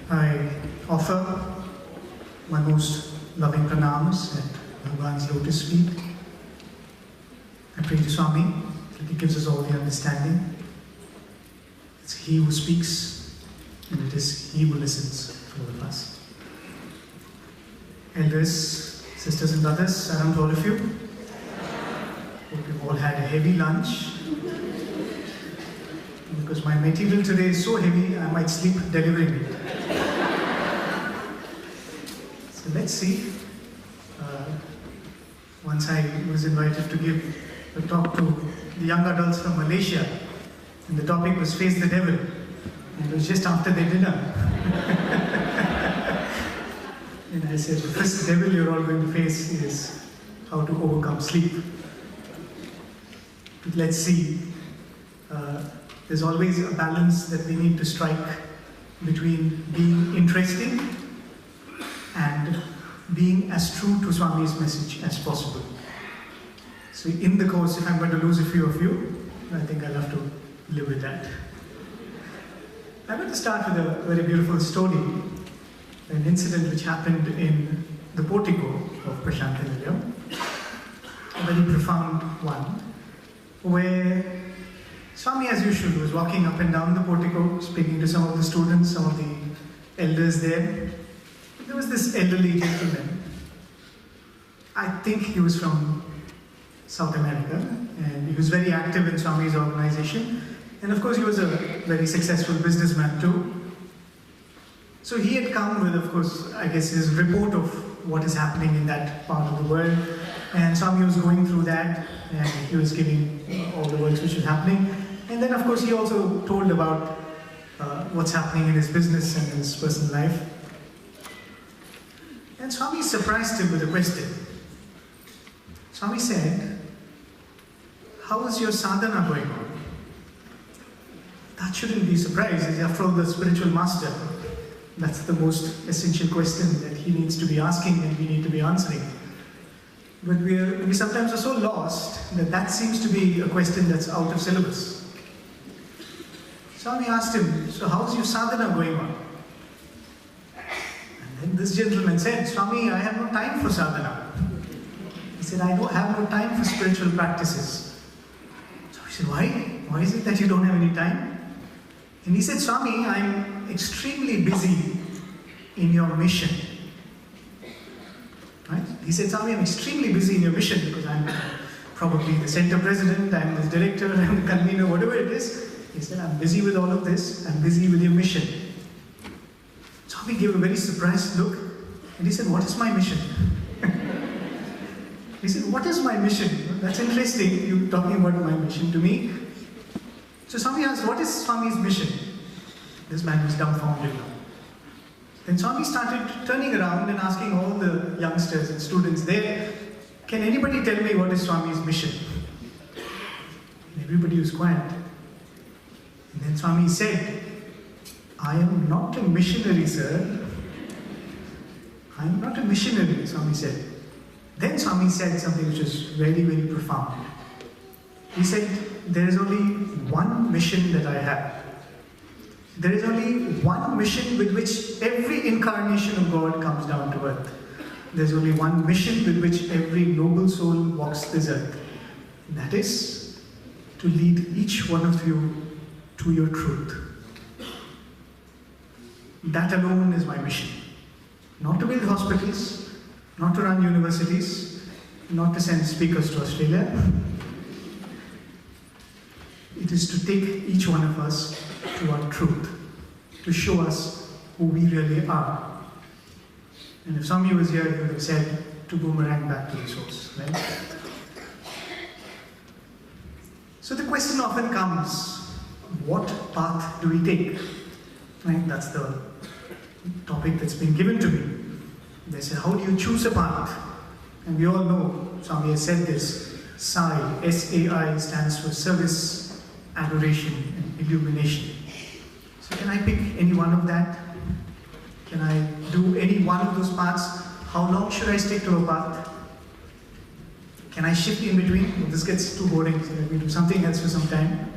I offer my most loving pranams at Bhagwan's lotus feet. I pray to Swami that He gives us all the understanding. It's He who speaks, and it is He who listens to all of us. Elders, sisters and brothers, salam to all of you. Hope you've all had a heavy lunch. Because my material today is so heavy, I might sleep delivering it. So let's see. Once I was invited to give a talk to the young adults from Malaysia, and the topic was Face the Devil. And it was just after their dinner. And I said, the first devil you're all going to face is how to overcome sleep. But let's see. There's always a balance that we need to strike between being interesting and being as true to Swami's message as possible. So in the course, if I'm going to lose a few of you, I think I'll have to live with that. I'm going to start with a very beautiful story, an incident which happened in the portico of Prashantanilayam, a very profound one, where Swami, as usual, was walking up and down the portico, speaking to some of the students, some of the elders there. There was this elderly gentleman. I think he was from South America, and he was very active in Swami's organization. And of course, he was a very successful businessman too. So he had come with, of course, I guess, his report of what is happening in that part of the world. And Swami was going through that, and he was giving all the works which was happening. And then, of course, he also told about what's happening in his business and his personal life. And Swami surprised him with a question. Swami said, "How is your sadhana going on?" That shouldn't be a surprise. After all, the spiritual master, that's the most essential question that he needs to be asking and we need to be answering. But we sometimes are so lost that seems to be a question that's out of syllabus. Swami asked him, "So how's your sadhana going on?" And then this gentleman said, "Swami, I have no time for sadhana." He said, "I don't have no time for spiritual practices." So he said, "Why? Why is it that you don't have any time?" And he said, "Swami, I'm extremely busy in your mission." Right? He said, "Swami, I'm extremely busy in your mission because I'm probably the center president, I'm the director, I'm the convener, whatever it is." He said, "I'm busy with all of this, I'm busy with your mission." Swami gave a very surprised look and he said, "What is my mission?" He said, "What is my mission? That's interesting, you talking about my mission to me." So Swami asked, "What is Swami's mission?" This man was dumbfounded now. Then Swami started turning around and asking all the youngsters and students there, "Can anybody tell me what is Swami's mission?" And everybody was quiet. And then Swami said, "I am not a missionary, sir. I am not a missionary," Swami said. Then Swami said something which was very, very profound. He said, "There is only one mission that I have. There is only one mission with which every incarnation of God comes down to earth. There's only one mission with which every noble soul walks this earth. And that is to lead each one of you to your truth. That alone is my mission. Not to build hospitals, not to run universities, not to send speakers to Australia. It is to take each one of us to our truth, to show us who we really are." And if Swami was here, he would have said, to boomerang back to the source, right? So the question often comes, what path do we take? Right? That's the topic that's been given to me. They say, how do you choose a path? And we all know, Swami has said this, Sai, S-A-I, stands for service, adoration, and illumination. So can I pick any one of that? Can I do any one of those paths? How long should I stick to a path? Can I shift in between? Well, this gets too boring, so let me do something else for some time.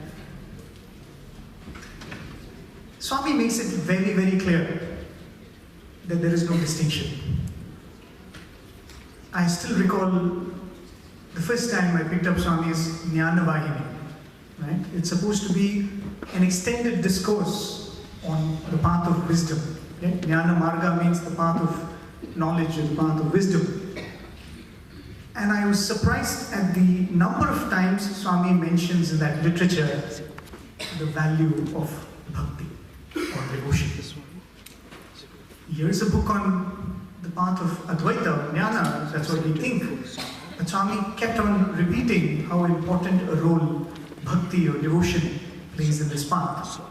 Swami makes it very, very clear that there is no distinction. I still recall the first time I picked up Swami's Jnana Vahini. Right? It's supposed to be an extended discourse on the path of wisdom. Okay? Jnana Marga means the path of knowledge and the path of wisdom. And I was surprised at the number of times Swami mentions in that literature the value of bhakti or devotion. Here's a book on the path of Advaita, Jnana, that's what we think. But Swami kept on repeating how important a role bhakti or devotion plays in this path.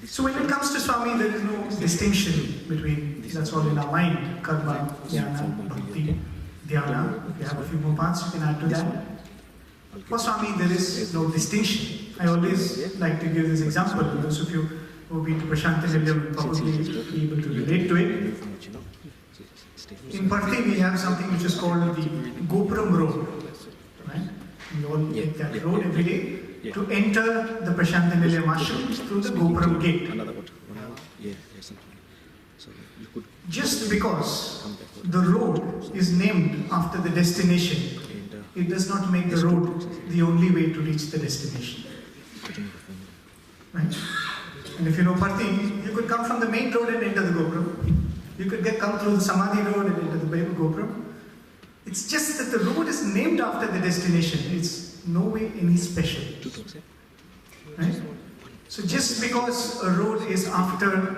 So when it comes to Swami, there is no distinction between, that's all in our mind, karma, jnana, bhakti, dhyana. If you have a few more parts, you can add to that. For Swami, there is no distinction. I always like to give this example. Those of you who have been to Prashant Nilayam will probably be able to relate to it. In Parthi, we have something which is called the Gopuram Road. Right? We all take that road every day to enter the Prashant Nilayam ashram through the Gopuram gate. Just because the road is named after the destination, it does not make the road the only way to reach the destination. Right? And if you know Parthi, you could come from the main road and enter the Gopuram. You could come through the Samadhi road and enter the Gopuram. It's just that the road is named after the destination. It's no way any special. Right? So just because a road is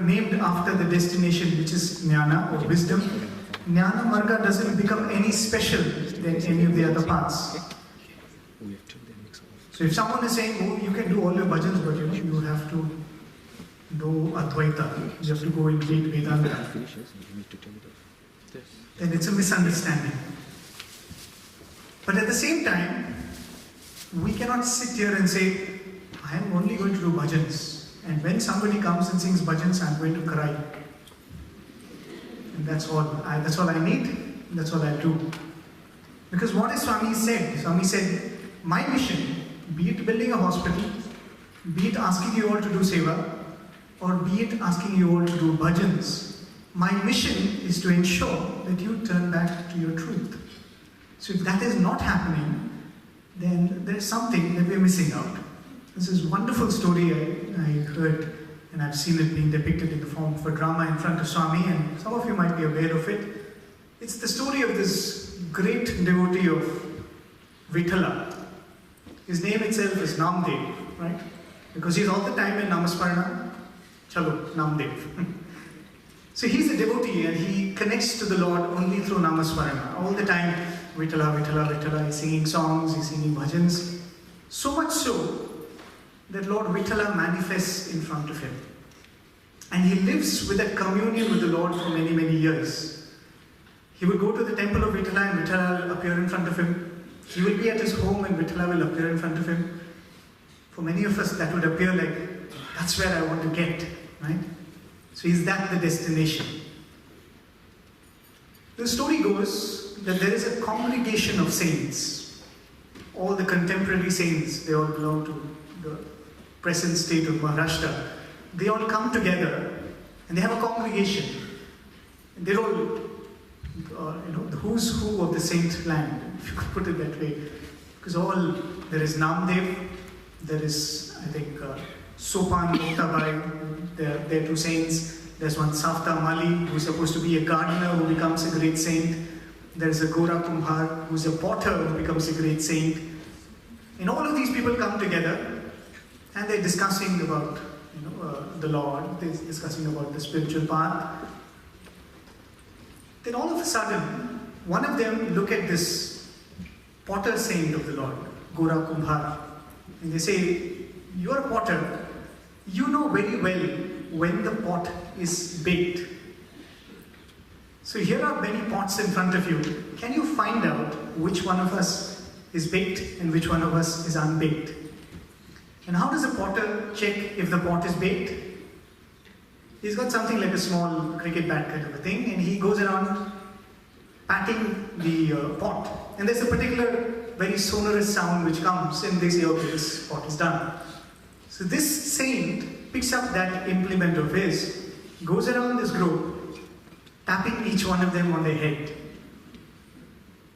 named after the destination, which is jnana or wisdom, jnana marga doesn't become any special than any of the other paths. So if someone is saying, oh, you can do all your bhajans, but you have to do Advaita, you have to go in great Vedanta, then it's a misunderstanding. But at the same time, we cannot sit here and say, I am only going to do bhajans, and when somebody comes and sings bhajans, I am going to cry. And that's all I need, and that's all I do. Because what has Swami said? Swami said, my mission, be it building a hospital, be it asking you all to do seva, or be it asking you all to do bhajans, my mission is to ensure that you turn back to your truth. So if that is not happening, then there is something that we are missing out. This is a wonderful story I heard, and I've seen it being depicted in the form of a drama in front of Swami, and some of you might be aware of it. It's the story of this great devotee of Vithala. His name itself is Namdev, right? Because he's all the time in Namasparana. Chalo, Namdev. So he's a devotee and he connects to the Lord only through Namasparana. All the time, Vithala, Vithala, Vithala. He's singing songs, he's singing bhajans. So much so that Lord Vithala manifests in front of him. And he lives with that communion with the Lord for many, many years. He will go to the temple of Vithala and Vithala will appear in front of him. He will be at his home and Vithala will appear in front of him. For many of us, that would appear like, that's where I want to get, right? So is that the destination? The story goes that there is a congregation of saints. All the contemporary saints, they all belong to the present state of Maharashtra. They all come together and they have a congregation. And they're all, the who's who of the saint land, if you could put it that way. Because there is Namdev, there is, I think, Sopan Moktabai, they're two saints. There's one Sathya Mali, who's supposed to be a gardener who becomes a great saint. There's a Gora Kumbhar, who's a potter who becomes a great saint. And all of these people come together and they're discussing about the Lord, they're discussing about the spiritual path. Then all of a sudden, one of them look at this potter saint of the Lord, Gora Kumbhar, and they say, you're a potter, you know very well when the pot is baked. So here are many pots in front of you. Can you find out which one of us is baked and which one of us is unbaked? And how does a potter check if the pot is baked? He's got something like a small cricket bat kind of a thing, and he goes around patting the pot. And there's a particular very sonorous sound which comes, and they say, okay, this pot is done. So this saint picks up that implement of his, goes around this group, tapping each one of them on their head.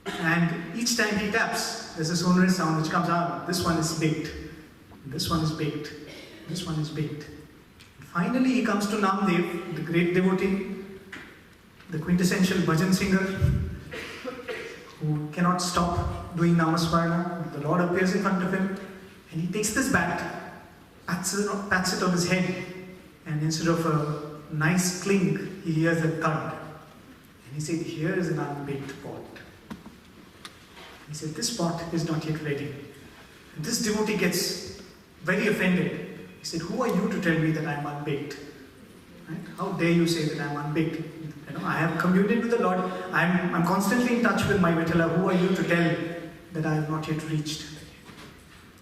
And each time he taps, there's a sonorous sound which comes out. This one is baked. This one is baked. This one is baked. Finally, he comes to Namdev, the great devotee, the quintessential bhajan singer, who cannot stop doing Namasmarana. The Lord appears in front of him, and he takes this bat, pats it on his head, and instead of a nice clink, he hears a thud. And he said, "Here is an unbaked pot." He said, "This pot is not yet ready." And this devotee gets very offended. He said, "Who are you to tell me that I am unbaked? Right? How dare you say that I am unbaked? I have communion with the Lord. I'm constantly in touch with my Vittala. Who are you to tell that I have not yet reached?"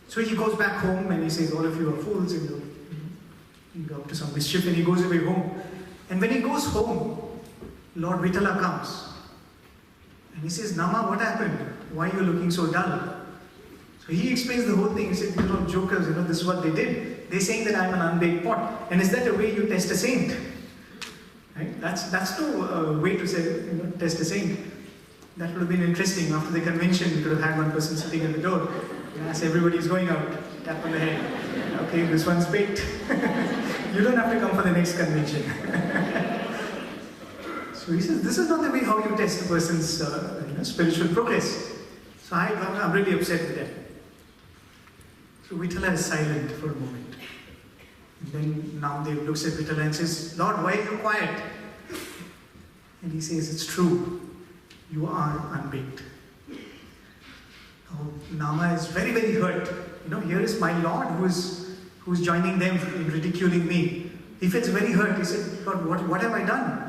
So he goes back home and he says, "All of you are fools. You're up to some mischief," and he goes away home. And when he goes home, Lord Vittala comes. And he says, "Nama, what happened? Why are you looking so dull?" So he explains the whole thing. He said, "Jokers, this is what they did. They're saying that I'm an unbaked pot. And is that a way you test a saint?" Right? That's no way to say, test a saint. That would have been interesting. After the convention, you could have had one person sitting at the door. As everybody's going out, tap on the head. "Okay, this one's baked. You don't have to come for the next convention." So he says, this is not the way how you test a person's spiritual progress. So I'm really upset with that. So Vittala is silent for a moment. And then Namdev looks at Vittala and says, "Lord, why are you quiet?" And he says, "It's true. You are unbaked." Oh, Nama is very, very hurt. Here is my Lord who's joining them in ridiculing me. He feels very hurt. He said, "Lord, what have I done?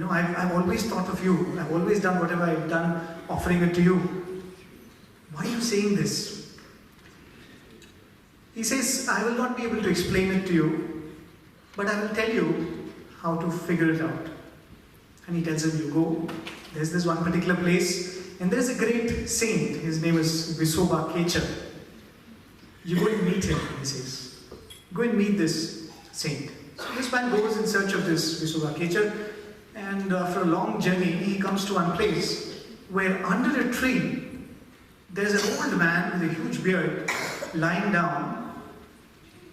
I've always thought of you. I've always done whatever I've done, offering it to you. Why are you saying this?" He says, "I will not be able to explain it to you, but I will tell you how to figure it out." And he tells him, "You go, there's this one particular place, and there's a great saint. His name is Visoba Kecha. You go and meet him," he says. "Go and meet this saint." So this man goes in search of this Visoba Kecha, and after a long journey, he comes to one place where under a tree, there's an old man with a huge beard lying down.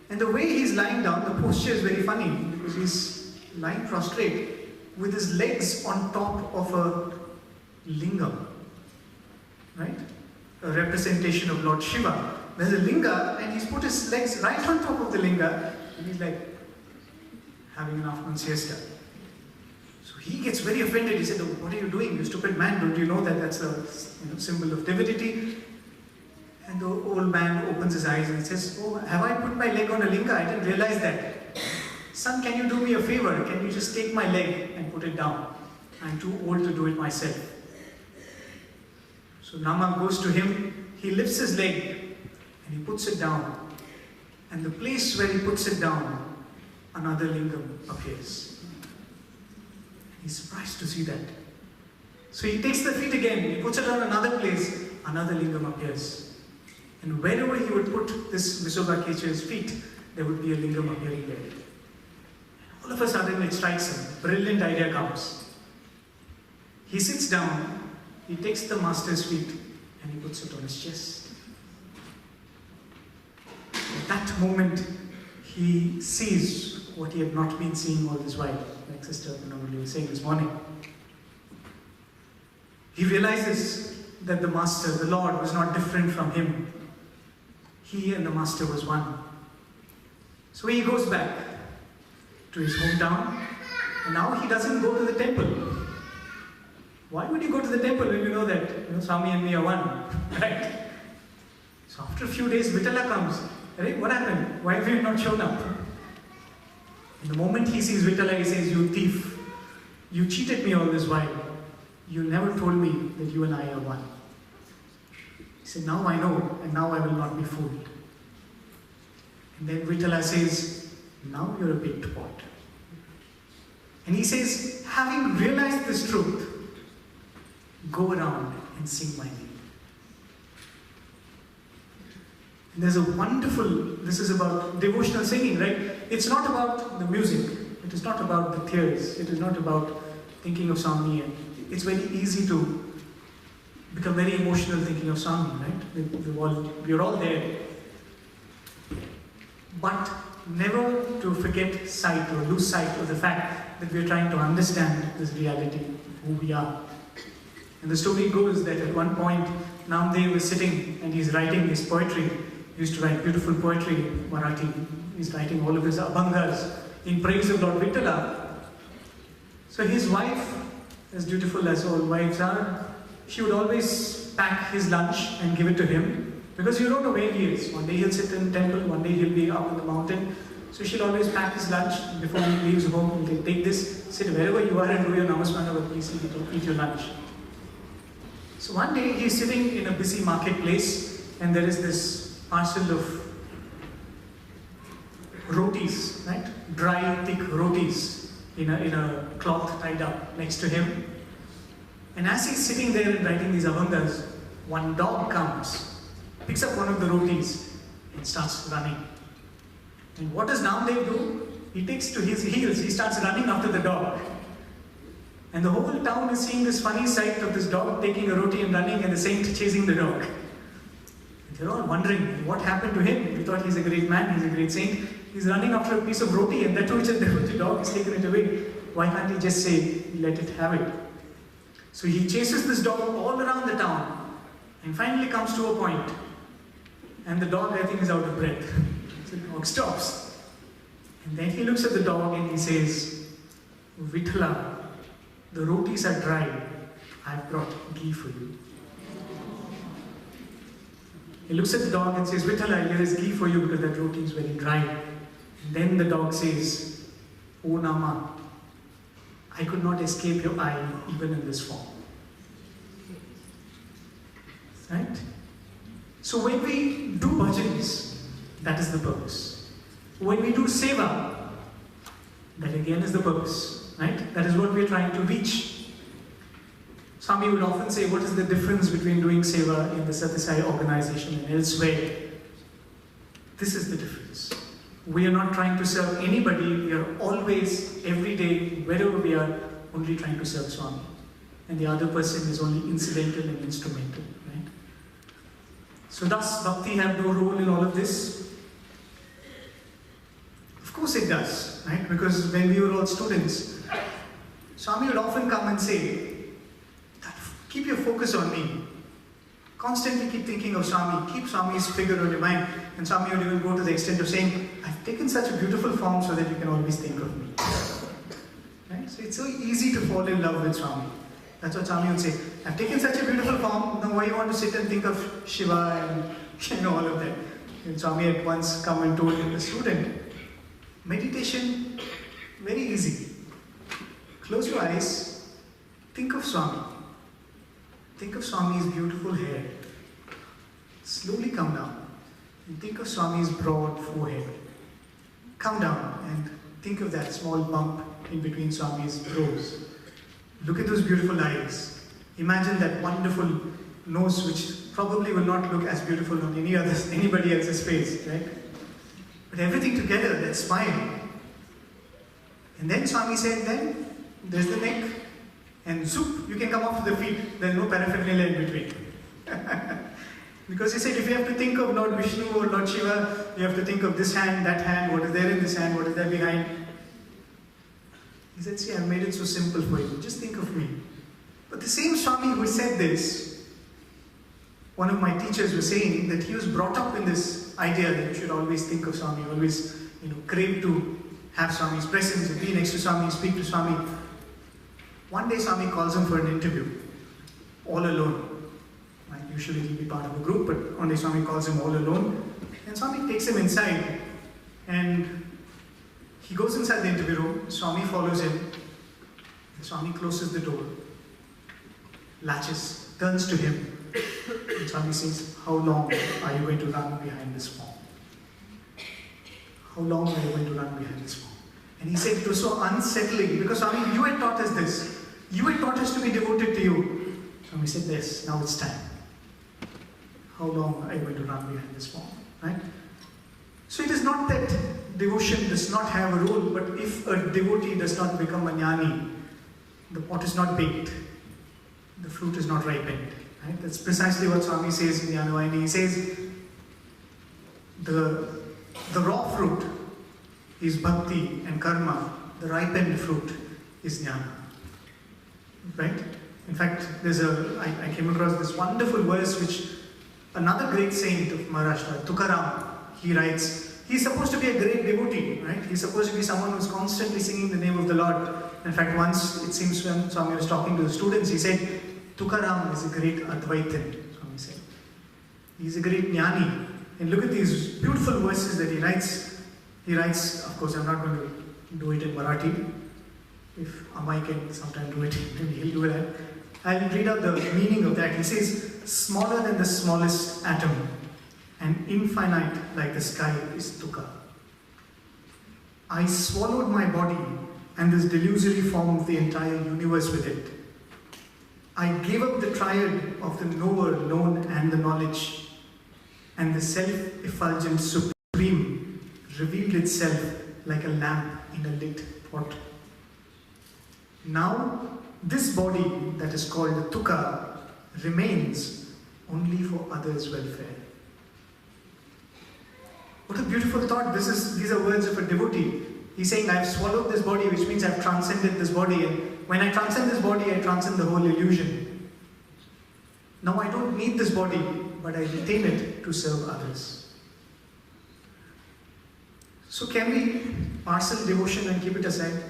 And the way he's lying down, the posture is very funny because he's lying prostrate with his legs on top of a lingam, right? A representation of Lord Shiva. There's a linga and he's put his legs right on top of the linga and he's like having an afternoon siesta. So he gets very offended. He said, "Oh, what are you doing, you stupid man? Don't you know that that's a symbol of divinity?" And the old man opens his eyes and says, "Oh, have I put my leg on a linga? I didn't realize that. Son, can you do me a favor? Can you just take my leg and put it down? I'm too old to do it myself." So Nama goes to him, he lifts his leg and he puts it down. And the place where he puts it down, another lingam appears. He's surprised to see that. So he takes the feet again, he puts it on another place, another lingam appears. And wherever he would put this Visoba Kecha's feet, there would be a lingam appearing there. And all of a sudden it strikes him. Brilliant idea comes. He sits down, he takes the master's feet and he puts it on his chest. At that moment, he sees what he had not been seeing all this while, like Sister Anosh was saying this morning. He realizes that the Master, the Lord, was not different from him. He and the Master was one. So he goes back to his hometown, and now he doesn't go to the temple. Why would you go to the temple when you know that Swami and me are one, right? So after a few days, Vittala comes. Right? What happened? Why have you not shown up? And the moment he sees Vittala, he says, "You thief, you cheated me all this while. You never told me that you and I are one." He said, "Now I know, and now I will not be fooled." And then Vittala says, "Now you're a baked pot." And he says, having realized this truth, go around and sing my name. And there's a wonderful, this is about devotional singing, right? It's not about the music. It is not about the tears. It is not about thinking of Swami, and it's very easy to become very emotional thinking of Swami, right? We're all there. But never to forget sight or lose sight of the fact that we're trying to understand this reality, who we are. And the story goes that at one point, Namdev was sitting and he's writing his poetry. He used to write beautiful poetry in Marathi. He's writing all of his abhangas in praise of Lord Vittala. So his wife, as dutiful as all wives are, she would always pack his lunch and give it to him, because you don't know where he is. One day he'll sit in the temple, one day he'll be up in the mountain. So she'll always pack his lunch before he leaves home. He'll take this, sit wherever you are and do your namasmana, but please eat your lunch. So one day he's sitting in a busy marketplace and there is this parcel of rotis, right? Dry, thick rotis in a cloth tied up next to him. And as he's sitting there and writing these abhangas, one dog comes, picks up one of the rotis and starts running. And what does Namdev do? He takes to his heels, he starts running after the dog. And the whole town is seeing this funny sight of this dog taking a roti and running and the saint chasing the dog. And they're all wondering what happened to him. We thought he's a great man, he's a great saint. He's running after a piece of roti and that which the dog has taken it away. Why can't he just say, let it have it? So he chases this dog all around the town and finally comes to a point. And the dog, I think, is out of breath. So the dog stops. And then he looks at the dog and he says, Vittala, the rotis are dry. I've brought ghee for you. He looks at the dog and says, Vittala, here is ghee for you because that roti is very dry. And then the dog says, O Nama, I could not escape your eye even in this form. Right? So when we do bhajans, that is the purpose. When we do seva, that again is the purpose. Right? That is what we are trying to reach. Swami would often say, what is the difference between doing seva in the Sathya Sai organization and elsewhere? This is the difference. We are not trying to serve anybody. We are always, every day, wherever we are, only trying to serve Swami. And the other person is only incidental and instrumental. Right? So does bhakti have no role in all of this? Of course it does. Right? Because when we were all students, Swami would often come and say, keep your focus on me. Constantly keep thinking of Swami. Keep Swami's figure on your mind. And Swami would even go to the extent of saying, I've taken such a beautiful form so that you can always think of me. Right? So it's so easy to fall in love with Swami. That's what Swami would say. I've taken such a beautiful form, now why you want to sit and think of Shiva and all of that. And Swami had once come and told the student, meditation, very easy. Close your eyes, think of Swami. Think of Swami's beautiful hair. Slowly come down and think of Swami's broad forehead. Come down and think of that small bump in between Swami's brows. Look at those beautiful eyes. Imagine that wonderful nose which probably will not look as beautiful on anybody else's face, right? But everything together, that smile. And then Swami said, then there's the neck. And zoop, you can come off to the feet. There's no paraphernalia in between. Because he said, if you have to think of Lord Vishnu or Lord Shiva, you have to think of this hand, what is there in this hand, what is there behind. He said, see, I've made it so simple for you. Just think of me. But the same Swami who said this, one of my teachers was saying that he was brought up in this idea that you should always think of Swami, always crave to have Swami's presence, be next to Swami, speak to Swami. One day Swami calls him for an interview, all alone. Usually he'll be part of a group, but one day Swami calls him all alone. And Swami takes him inside. And he goes inside the interview room, Swami follows him. And Swami closes the door, latches, turns to him. And Swami says, how long are you going to run behind this form? How long are you going to run behind this form? And he said it was so unsettling because Swami, you had taught us this. You had taught us to be devoted to you. Swami said, yes, now it's time. How long are you going to run behind this form? Right? So it is not that devotion does not have a role, but if a devotee does not become a jnani, the pot is not baked, the fruit is not ripened. Right? That's precisely what Swami says in Jnanavayani. He says, the raw fruit is bhakti and karma, the ripened fruit is jnana. Right? In fact, I came across this wonderful verse which another great saint of Maharashtra, Tukaram, he writes, he's supposed to be a great devotee, right? He's supposed to be someone who's constantly singing the name of the Lord. In fact, once, it seems when Swami was talking to the students, he said, Tukaram is a great Advaitin, Swami said. He's a great jnani. And look at these beautiful verses that he writes. He writes, of course, I'm not going to do it in Marathi. If Amai can sometime do it, maybe he'll do that. I'll read out the meaning of that. He says, smaller than the smallest atom and infinite like the sky is Tuka. I swallowed my body and this delusory form of the entire universe with it. I gave up the triad of the knower, known and the knowledge, and the self-effulgent supreme revealed itself like a lamp in a lit pot. Now, this body that is called the Tuka remains only for others' welfare. What a beautiful thought. These are words of a devotee. He's saying, I've swallowed this body, which means I've transcended this body. And when I transcend this body, I transcend the whole illusion. Now I don't need this body, but I retain it to serve others. So can we parcel devotion and keep it aside?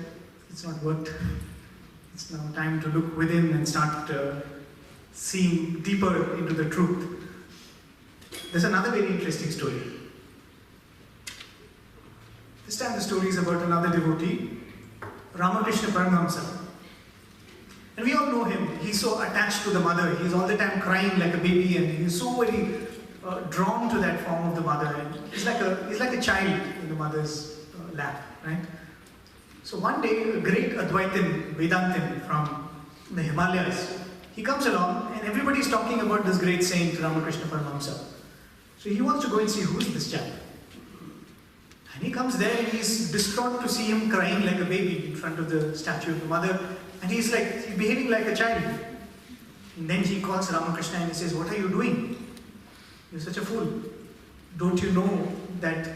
It's not worked. It's now time to look within and start seeing deeper into the truth. There's another very interesting story. This time the story is about another devotee, Ramakrishna Paramahamsa. And we all know him. He's so attached to the mother. He's all the time crying like a baby, and he's so very drawn to that form of the mother. And he's like a child in the mother's lap, right? So one day, a great Advaitin, Vedantin from the Himalayas, he comes along and everybody's talking about this great saint, Ramakrishna Paramahamsa. So he wants to go and see who's this chap. And he comes there and he's distraught to see him crying like a baby in front of the statue of the mother. And he's behaving like a child. And then he calls Ramakrishna and he says, what are you doing? You're such a fool. Don't you know that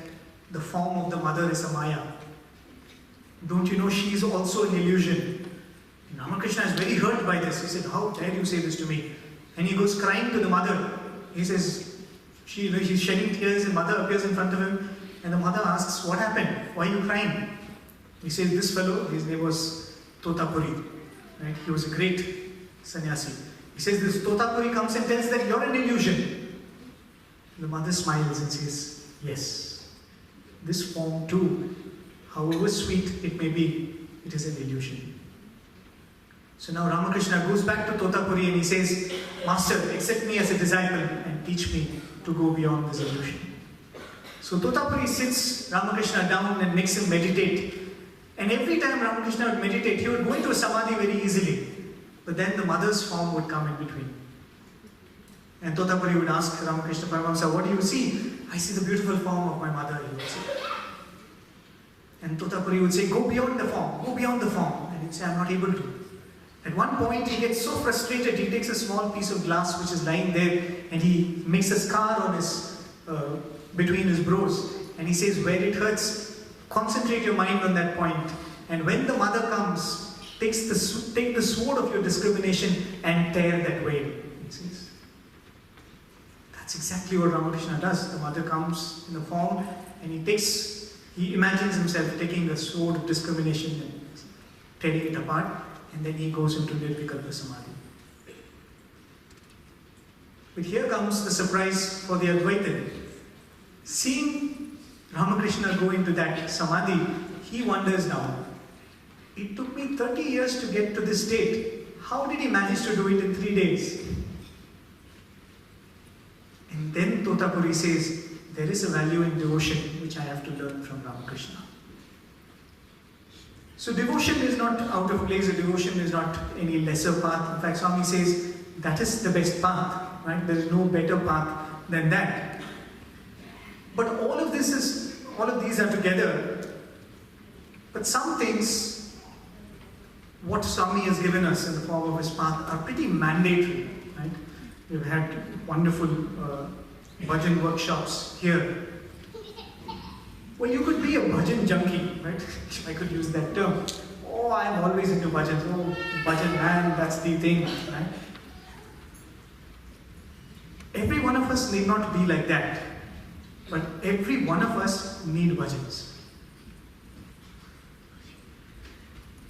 the form of the mother is a Maya? Don't you know she is also an illusion? And Ramakrishna is very hurt by this. He said, how dare you say this to me? And he goes crying to the mother. He says, he's shedding tears and mother appears in front of him. And the mother asks, what happened? Why are you crying? He says, this fellow, his name was Totapuri. Right? He was a great sannyasi. He says, this Totapuri comes and tells that you're an illusion. The mother smiles and says, yes, this form too, however sweet it may be, it is an illusion. So now Ramakrishna goes back to Totapuri and he says, Master, accept me as a disciple and teach me to go beyond this illusion. So Totapuri sits Ramakrishna down and makes him meditate. And every time Ramakrishna would meditate, he would go into a samadhi very easily. But then the mother's form would come in between. And Totapuri would ask Ramakrishna Paramahamsa, what do you see? I see the beautiful form of my mother, he would say. And Totapuri would say, go beyond the form, go beyond the form. And he'd say, I'm not able to. At one point, he gets so frustrated, he takes a small piece of glass which is lying there and he makes a scar on his, between his brows. And he says, where it hurts, concentrate your mind on that point. And when the mother comes, take the sword of your discrimination and tear that veil. He says. That's exactly what Ramakrishna does. The mother comes in a form and he imagines himself taking the sword of discrimination and tearing it apart, and then he goes into Nirvikalpa Samadhi. But here comes the surprise for the Advaitin. Seeing Ramakrishna go into that Samadhi, he wonders now, it took me 30 years to get to this state. How did he manage to do it in 3 days? And then Totapuri says, there is a value in devotion which I have to learn from Ramakrishna. So devotion is not out of place, devotion is not any lesser path. In fact, Swami says, that is the best path, right? There is no better path than that. But all of these are together. But some things what Swami has given us in the form of his path are pretty mandatory, right? We've had wonderful bhajan workshops here. Well, you could be a bhajan junkie, right? If I could use that term. Oh, I'm always into bhajans. Oh, bhajan man, that's the thing, right? Every one of us need not be like that, but every one of us need bhajans.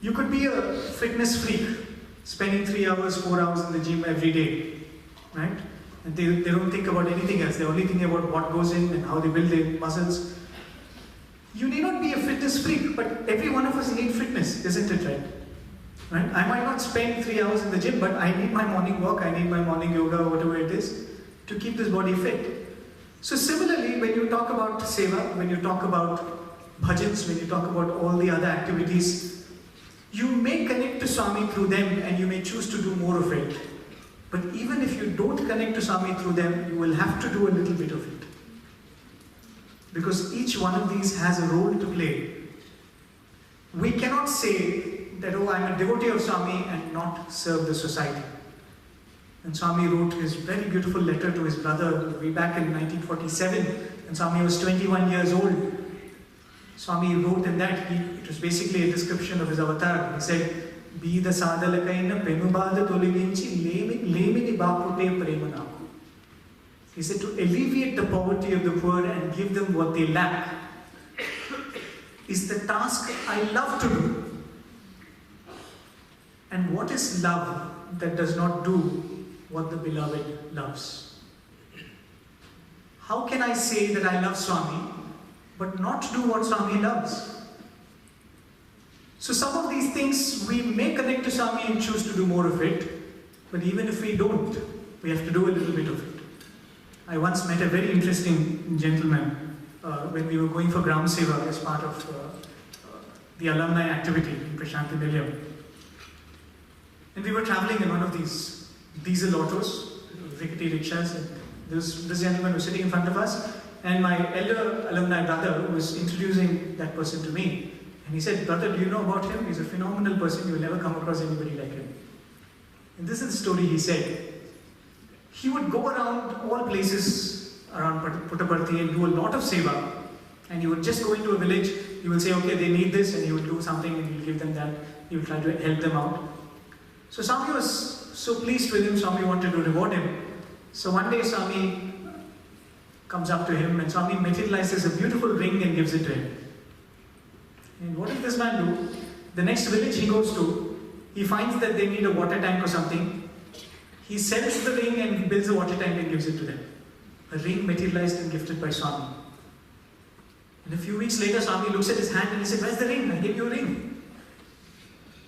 You could be a fitness freak, spending 3 hours, 4 hours in the gym every day, right? And they don't think about anything else. They're only thinking about what goes in and how they build their muscles. You need not be a fitness freak, but every one of us need fitness, isn't it right? I might not spend 3 hours in the gym, but I need my morning walk, I need my morning yoga, whatever it is, to keep this body fit. So similarly, when you talk about seva, when you talk about bhajans, when you talk about all the other activities, you may connect to Swami through them and you may choose to do more of it. But even if you don't connect to Swami through them, you will have to do a little bit of it. Because each one of these has a role to play. We cannot say that, oh, I'm a devotee of Swami and not serve the society. And Swami wrote his very beautiful letter to his brother way back in 1947, and Swami was 21 years old. Swami wrote in that, it was basically a description of his avatar. He said, "Be the sadalakaina penubada toliginchi lemini bapute premanaku." He said, to alleviate the poverty of the poor and give them what they lack is the task I love to do. And what is love that does not do what the beloved loves? How can I say that I love Swami but not do what Swami loves? So some of these things we may connect to Swami and choose to do more of it, but even if we don't, we have to do a little bit of it. I once met a very interesting gentleman when we were going for Gram Seva as part of the alumni activity in Prashanti Nilayam. And we were traveling in one of these diesel autos, rickety rickshaws, and this gentleman was sitting in front of us, and my elder alumni brother was introducing that person to me. And he said, "Brother, do you know about him? He's a phenomenal person. You will never come across anybody like him." And this is the story he said. He would go around all places around Puttaparthi and do a lot of seva. And he would just go into a village, he would say, okay, they need this, and he would do something and he would give them that. He would try to help them out. So Swami was so pleased with him, Swami wanted to reward him. So one day Swami comes up to him and Swami materializes a beautiful ring and gives it to him. And what did this man do? The next village he goes to, he finds that they need a water tank or something. He sells the ring and builds a water tank and gives it to them. A ring materialized and gifted by Swami. And a few weeks later, Swami looks at his hand and he said, "Where's the ring? I gave you a ring."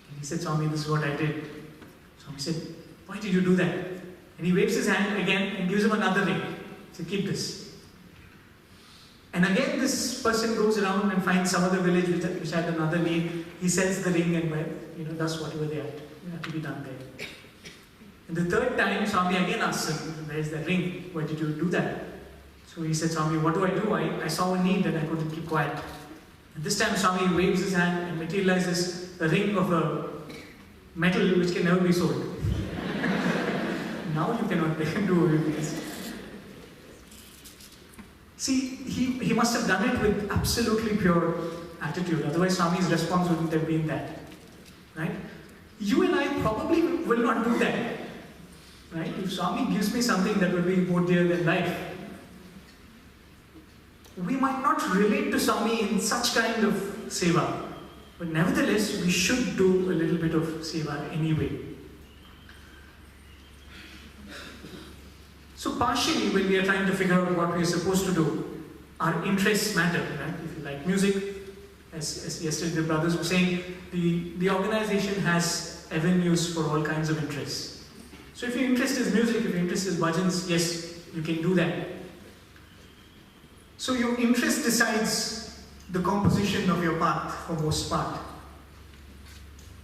And he said, "Swami, this is what I did." Swami said, "Why did you do that?" And he waves his hand again and gives him another ring. He said, "Keep this." And again this person goes around and finds some other village which had another need. He sells the ring and does whatever they had to be done there. And the third time, Swami again asks him, "Where's the ring? Why did you do that?" So he said, "Swami, what do? I saw a need and I couldn't keep quiet." And this time Swami waves his hand and materializes a ring of a metal which can never be sold. Now you cannot do away with this. See, he must have done it with absolutely pure attitude, otherwise Swami's response wouldn't have been that. Right? You and I probably will not do that. Right? If Swami gives me something that will be more dear than life, we might not relate to Swami in such kind of seva, but nevertheless we should do a little bit of seva anyway. So partially, when we are trying to figure out what we are supposed to do, our interests matter. Right? If you like music, as yesterday the brothers were saying, the organization has avenues for all kinds of interests. So if your interest is music, if your interest is bhajans, yes, you can do that. So your interest decides the composition of your path for most part.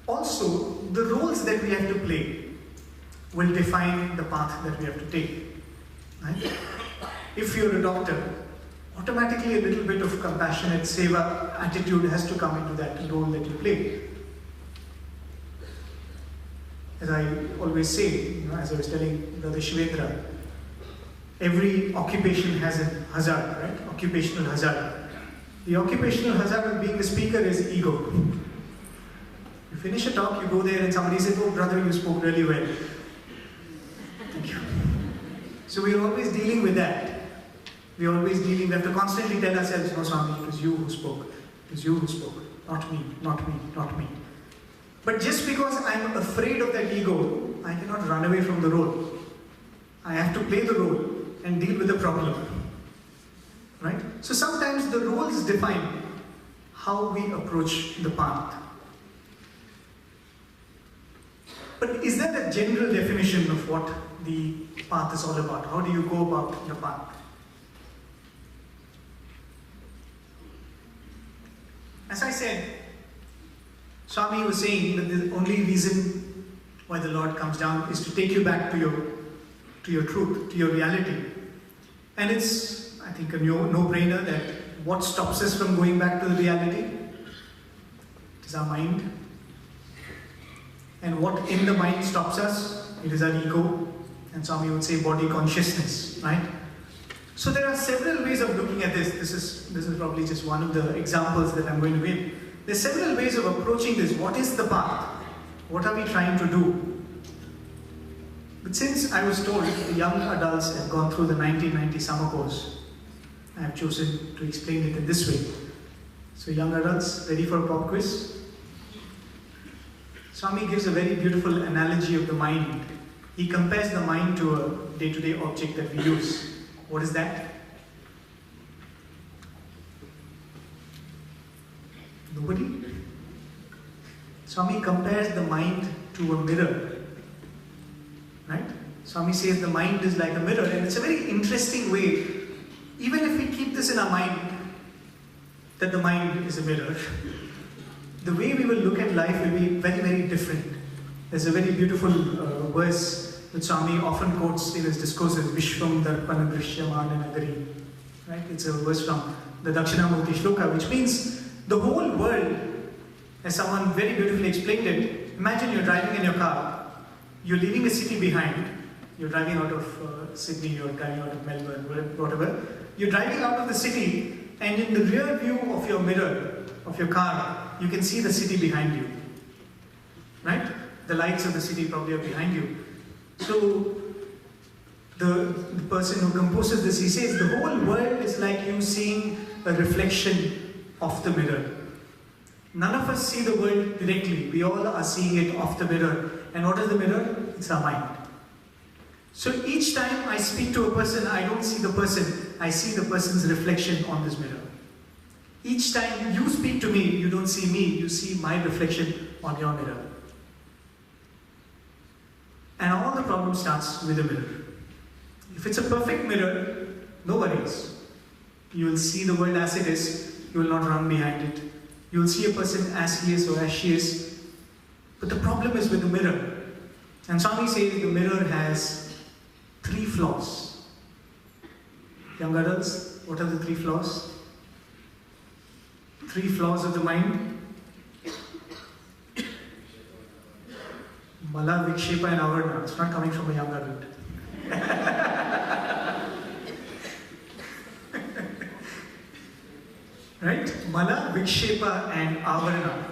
Also, the roles that we have to play will define the path that we have to take. Right? If you're a doctor, automatically a little bit of compassionate seva attitude has to come into that role that you play. as I always say, as I was telling Brother Shivendra, every occupation has a hazard, right? Occupational hazard. The occupational hazard of being a speaker is ego. You finish a talk, you go there and somebody says, "Oh brother, you spoke really well." Thank you. So we're always dealing with that. We have to constantly tell ourselves, "No Swami, it was you who spoke. It was you who spoke. Not me, not me, not me." But just because I'm afraid of that ego, I cannot run away from the role. I have to play the role and deal with the problem. Right? So sometimes the roles define how we approach the path. But is there a general definition of what the path is all about? How do you go about your path? As I said, Swami was saying that the only reason why the Lord comes down is to take you back to your truth, to your reality. And it's, I think, a no-brainer that what stops us from going back to the reality? It is our mind. And what in the mind stops us? It is our ego. And Swami would say body consciousness, right? So there are several ways of looking at this. This is probably just one of the examples that I'm going to give. There's several ways of approaching this. What is the path? What are we trying to do? But since I was told the young adults have gone through the 1990 summer course, I have chosen to explain it in this way. So young adults, ready for a pop quiz? Swami gives a very beautiful analogy of the mind. He compares the mind to a day-to-day object that we use. What is that? Nobody? Swami compares the mind to a mirror. Right? Swami says the mind is like a mirror, and it's a very interesting way, even if we keep this in our mind, that the mind is a mirror, the way we will look at life will be very, very different. There's a very beautiful verse that Swami often quotes in his discourses, Vishwam Darpana Drishyamana Nagari. Right? It's a verse from the Dakshinamurti Shloka, which means the whole world, as someone very beautifully explained it, imagine you're driving in your car, you're leaving a city behind, you're driving out of Sydney, you're driving out of Melbourne, whatever, you're driving out of the city, and in the rear view of your mirror, of your car, you can see the city behind you. Right? The lights of the city probably are behind you. So, the person who composes this, he says, the whole world is like you seeing a reflection of the mirror. None of us see the world directly. We all are seeing it off the mirror. And what is the mirror? It's our mind. So each time I speak to a person, I don't see the person. I see the person's reflection on this mirror. Each time you speak to me, you don't see me. You see my reflection on your mirror. And all the problem starts with a mirror. If it's a perfect mirror, no worries. You will see the world as it is. You will not run behind it. You will see a person as he is or as she is. But the problem is with the mirror. And Swami says the mirror has 3 flaws. Young adults, what are the 3 flaws? 3 flaws of the mind. Mala, Vikshepa and Avarna. It's not coming from a young adult. Right? Mala, Vikshepa and Avarna.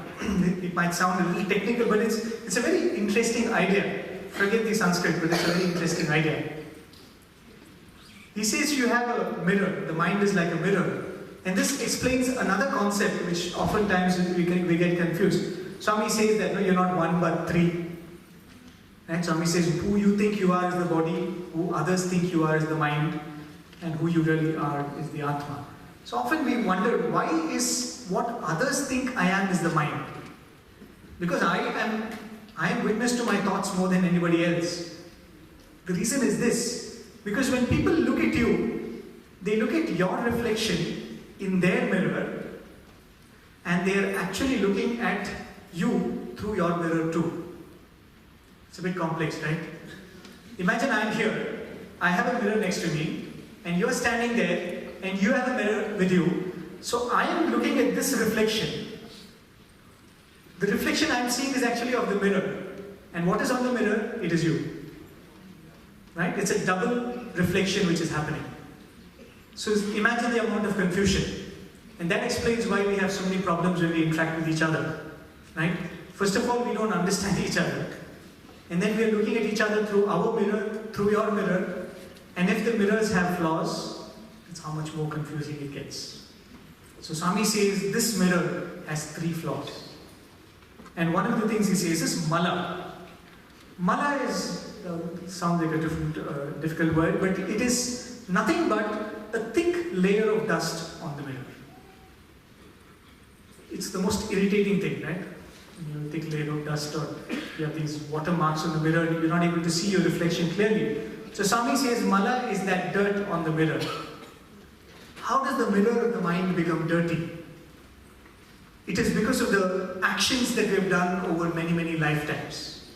It might sound a little technical, but it's a very interesting idea. Forget the Sanskrit, but it's a very interesting idea. He says you have a mirror. The mind is like a mirror. And this explains another concept which oftentimes we get confused. Swami says that no, you're not one but 3. Right? Swami says who you think you are is the body, who others think you are is the mind, and who you really are is the Atma. So often we wonder, why is what others think I am is the mind? Because I am witness to my thoughts more than anybody else. The reason is this, because when people look at you, they look at your reflection in their mirror, and they are actually looking at you through your mirror too. It's a bit complex, right? Imagine I'm here, I have a mirror next to me, and you're standing there, and you have a mirror with you. So I am looking at this reflection. The reflection I'm seeing is actually of the mirror. And what is on the mirror? It is you. Right? It's a double reflection which is happening. So imagine the amount of confusion. And that explains why we have so many problems when we interact with each other. Right? First of all, we don't understand each other. And then we are looking at each other through our mirror, through your mirror. And if the mirrors have flaws, that's how much more confusing it gets. So Swami says this mirror has 3 flaws. And one of the things he says is mala. Mala is, sounds like a difficult word, but it is nothing but a thick layer of dust on the mirror. It's the most irritating thing, right? You know, thick layer of dust, or you have these watermarks on the mirror, and you're not able to see your reflection clearly. So Swami says mala is that dirt on the mirror. How does the mirror of the mind become dirty? It is because of the actions that we have done over many, many lifetimes.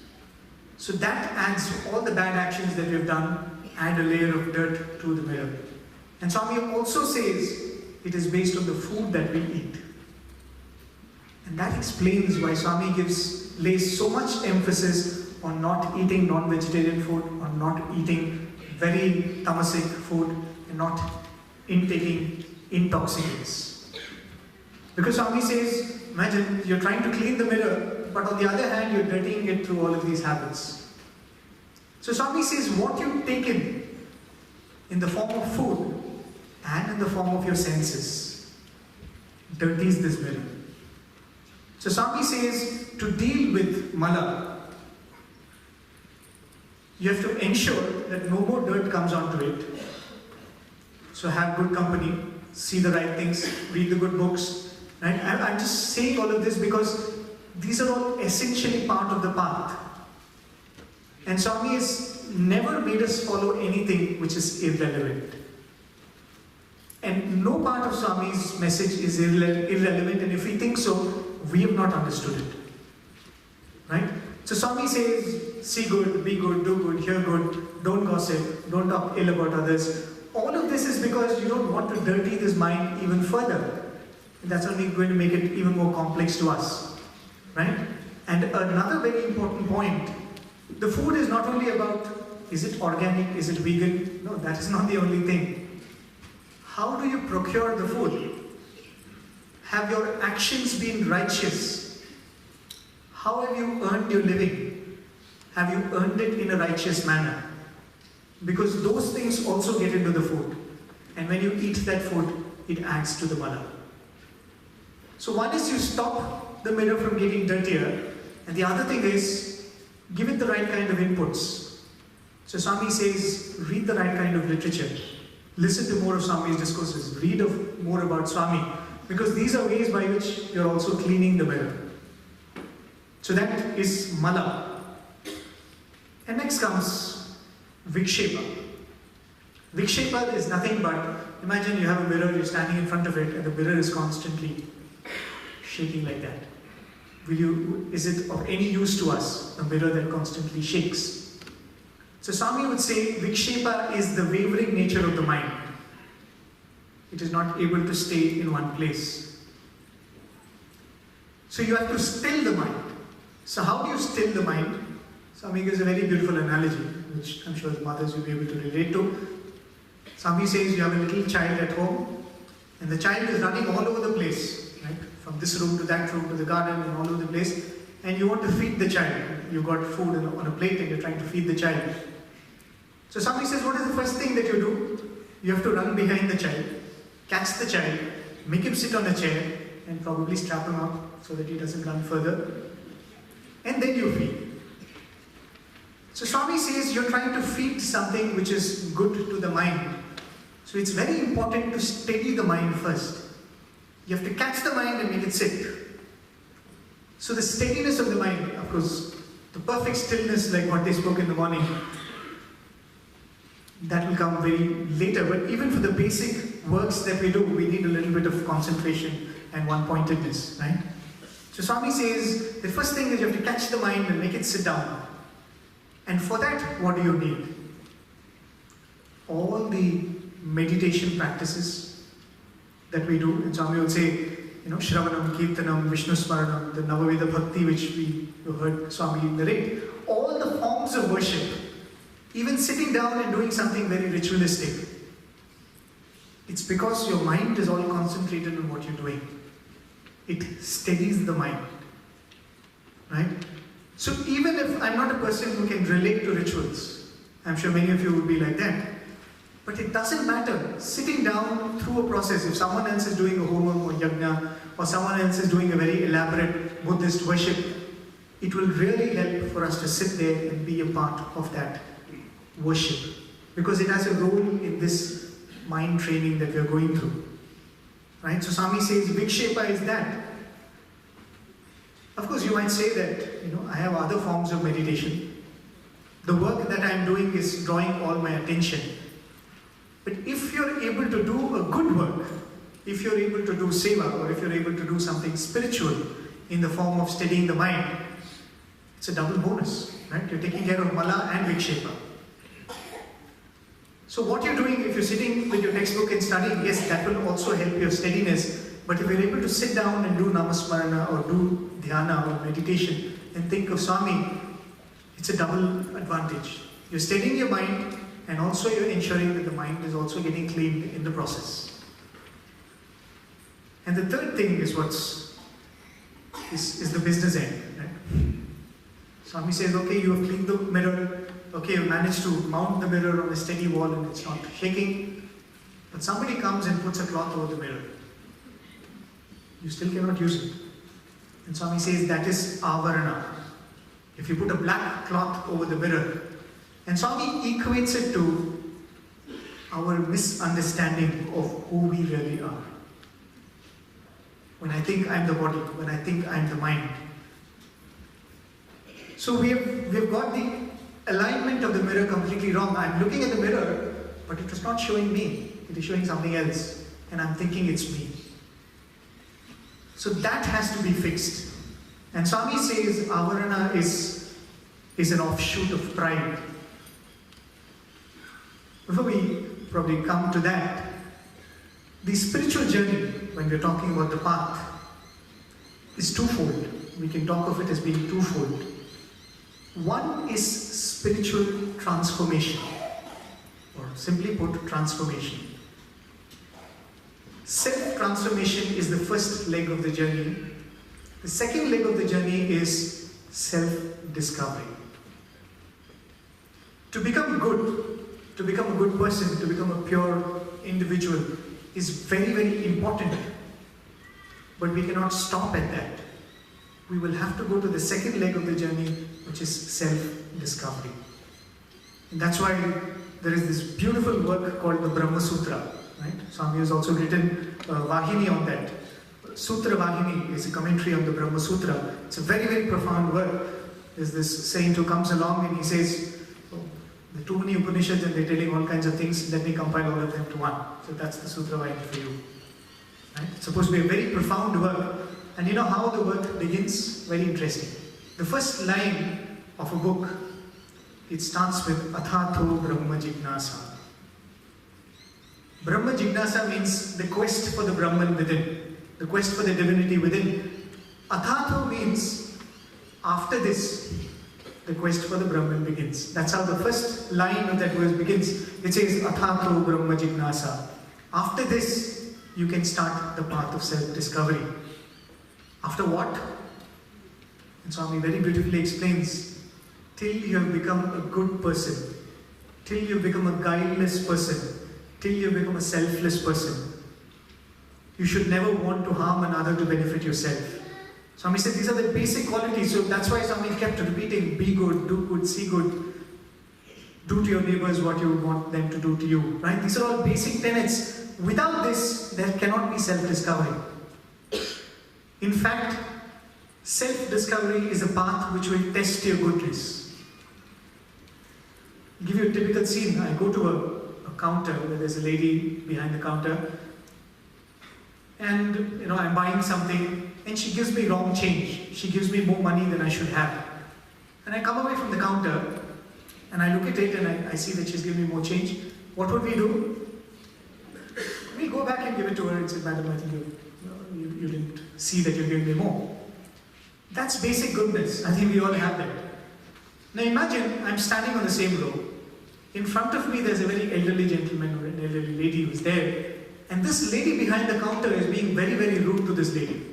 So that adds, all the bad actions that we have done, add a layer of dirt to the mirror. And Swami also says it is based on the food that we eat. And that explains why Swami lays so much emphasis on not eating non-vegetarian food, on not eating very tamasic food, and not intaking intoxicants. Because Swami says, imagine you're trying to clean the mirror, but on the other hand, you're dirtying it through all of these habits. So Swami says, what you take in the form of food and in the form of your senses dirties this mirror. So Swami says, to deal with mala, you have to ensure that no more dirt comes onto it. So have good company, see the right things, read the good books. Right? I'm just saying all of this because these are all essentially part of the path. And Swami has never made us follow anything which is irrelevant. And no part of Swami's message is irrelevant, and if we think so, we have not understood it. Right? So Swami says, see good, be good, do good, hear good, don't gossip, don't talk ill about others. All of this is because you don't want to dirty this mind even further. That's only going to make it even more complex to us. Right? And another very important point, the food is not only about, is it organic, is it vegan? No, that is not the only thing. How do you procure the food? Have your actions been righteous? How have you earned your living? Have you earned it in a righteous manner? Because those things also get into the food. And when you eat that food, it adds to the mala. So one is you stop the mirror from getting dirtier, and the other thing is give it the right kind of inputs. So Swami says, read the right kind of literature. Listen to more of Swami's discourses. Read more about Swami. Because these are ways by which you're also cleaning the mirror. So that is mala. And next comes vikshepa. Vikshepa is nothing but, imagine you have a mirror, you're standing in front of it, and the mirror is constantly shaking like that. Is it of any use to us, a mirror that constantly shakes? So Swami would say, vikshepa is the wavering nature of the mind. It is not able to stay in one place. So you have to still the mind. So how do you still the mind? Swami gives a very beautiful analogy, which I'm sure the mothers will be able to relate to. Swami says you have a little child at home, and the child is running all over the place, right? From this room to that room to the garden and all over the place, and you want to feed the child. You've got food on a plate and you're trying to feed the child. So Swami says, what is the first thing that you do? You have to run behind the child, catch the child, make him sit on a chair, and probably strap him up so that he doesn't run further. And then you feed. So Swami says you're trying to feed something which is good to the mind. So it's very important to steady the mind first. You have to catch the mind and make it sit. So the steadiness of the mind, of course, the perfect stillness like what they spoke in the morning, that will come very later. But even for the basic works that we do, we need a little bit of concentration and one-pointedness, right? So Swami says, the first thing is you have to catch the mind and make it sit down. And for that, what do you need? All the meditation practices that we do, and Swami would say, Shravanam, Kirtanam, Vishnu Smaranam, the Navaveda Bhakti which you heard Swami narrate, forms of worship, even sitting down and doing something very ritualistic, it's because your mind is all concentrated on what you're doing. It steadies the mind, right? So even if I'm not a person who can relate to rituals, I'm sure many of you would be like that, but it doesn't matter. Sitting down through a process, if someone else is doing a homam or yajna, or someone else is doing a very elaborate Buddhist worship, it will really help for us to sit there and be a part of that worship, because it has a role in this mind training that we are going through, right? So Swami says Vikshepa is that. Of course, you might say that, I have other forms of meditation. The work that I am doing is drawing all my attention. But if you're able to do a good work, if you're able to do seva, or if you're able to do something spiritual in the form of steadying the mind, it's a double bonus, right? You're taking care of Mala and Vikshepa. So what you're doing, if you're sitting with your textbook and studying, yes, that will also help your steadiness. But if you're able to sit down and do Namasmarana or do Dhyana or meditation and think of Swami, it's a double advantage. You're steadying your mind, and also you're ensuring that the mind is also getting cleaned in the process. And the third thing is is the business end, right? Swami says, okay, you have cleaned the mirror, okay, you managed to mount the mirror on a steady wall and it's not shaking, but somebody comes and puts a cloth over the mirror. You still cannot use it. And Swami says that is avarana. If you put a black cloth over the mirror, and Swami equates it to our misunderstanding of who we really are. When I think I'm the body, when I think I'm the mind. So we've got the alignment of the mirror completely wrong. I'm looking at the mirror, but it is not showing me. It is showing something else. And I'm thinking it's me. So that has to be fixed. And Swami says avarana is an offshoot of pride. Before we probably come to that, the spiritual journey, when we're talking about the path, is twofold. We can talk of it as being twofold. One is spiritual transformation, or simply put, transformation. Self-transformation is the first leg of the journey. The second leg of the journey is self-discovery. To become good, to become a good person, to become a pure individual is very, very important. But we cannot stop at that. We will have to go to the second leg of the journey, which is self-discovery. And that's why there is this beautiful work called the Brahma Sutra. Right? Swami has also written Vahini on that. Sutra Vahini is a commentary on the Brahma Sutra. It's a very, very profound work. There's this saint who comes along and he says, there are too many Upanishads and they're telling all kinds of things, let me compile all of them to one. So that's the Sutra Vahini for you. Right? It's supposed to be a very profound work. And you know how the work begins? Very interesting. The first line of a book, it starts with Athato Brahma Jignasa. Brahma Jignasa means the quest for the Brahman within, the quest for the divinity within. Athato means after this, the quest for the Brahman begins. That's how the first line of that verse begins. It says Athato Brahma Jignasa. After this, you can start the path of self-discovery. After what? And Swami very beautifully explains, till you have become a good person, till you become a guileless person, till you become a selfless person. You should never want to harm another to benefit yourself. Swami said these are the basic qualities, so that's why Swami kept repeating, be good, do good, see good, do to your neighbors what you would want them to do to you. Right? These are all basic tenets. Without this, there cannot be self-discovery. In fact, self-discovery is a path which will test your goodness. I'll give you a typical scene. I go to a counter where there's a lady behind the counter, and I'm buying something and she gives me wrong change. She gives me more money than I should have. And I come away from the counter and I look at it and I see that she's giving me more change. What would we do? We go back and give it to her and say, Madam, I think you didn't see that you're giving me more. That's basic goodness. I think we all have that. Now imagine I'm standing on the same row. In front of me there's a very elderly gentleman or an elderly lady who's there. And this lady behind the counter is being very, very rude to this lady.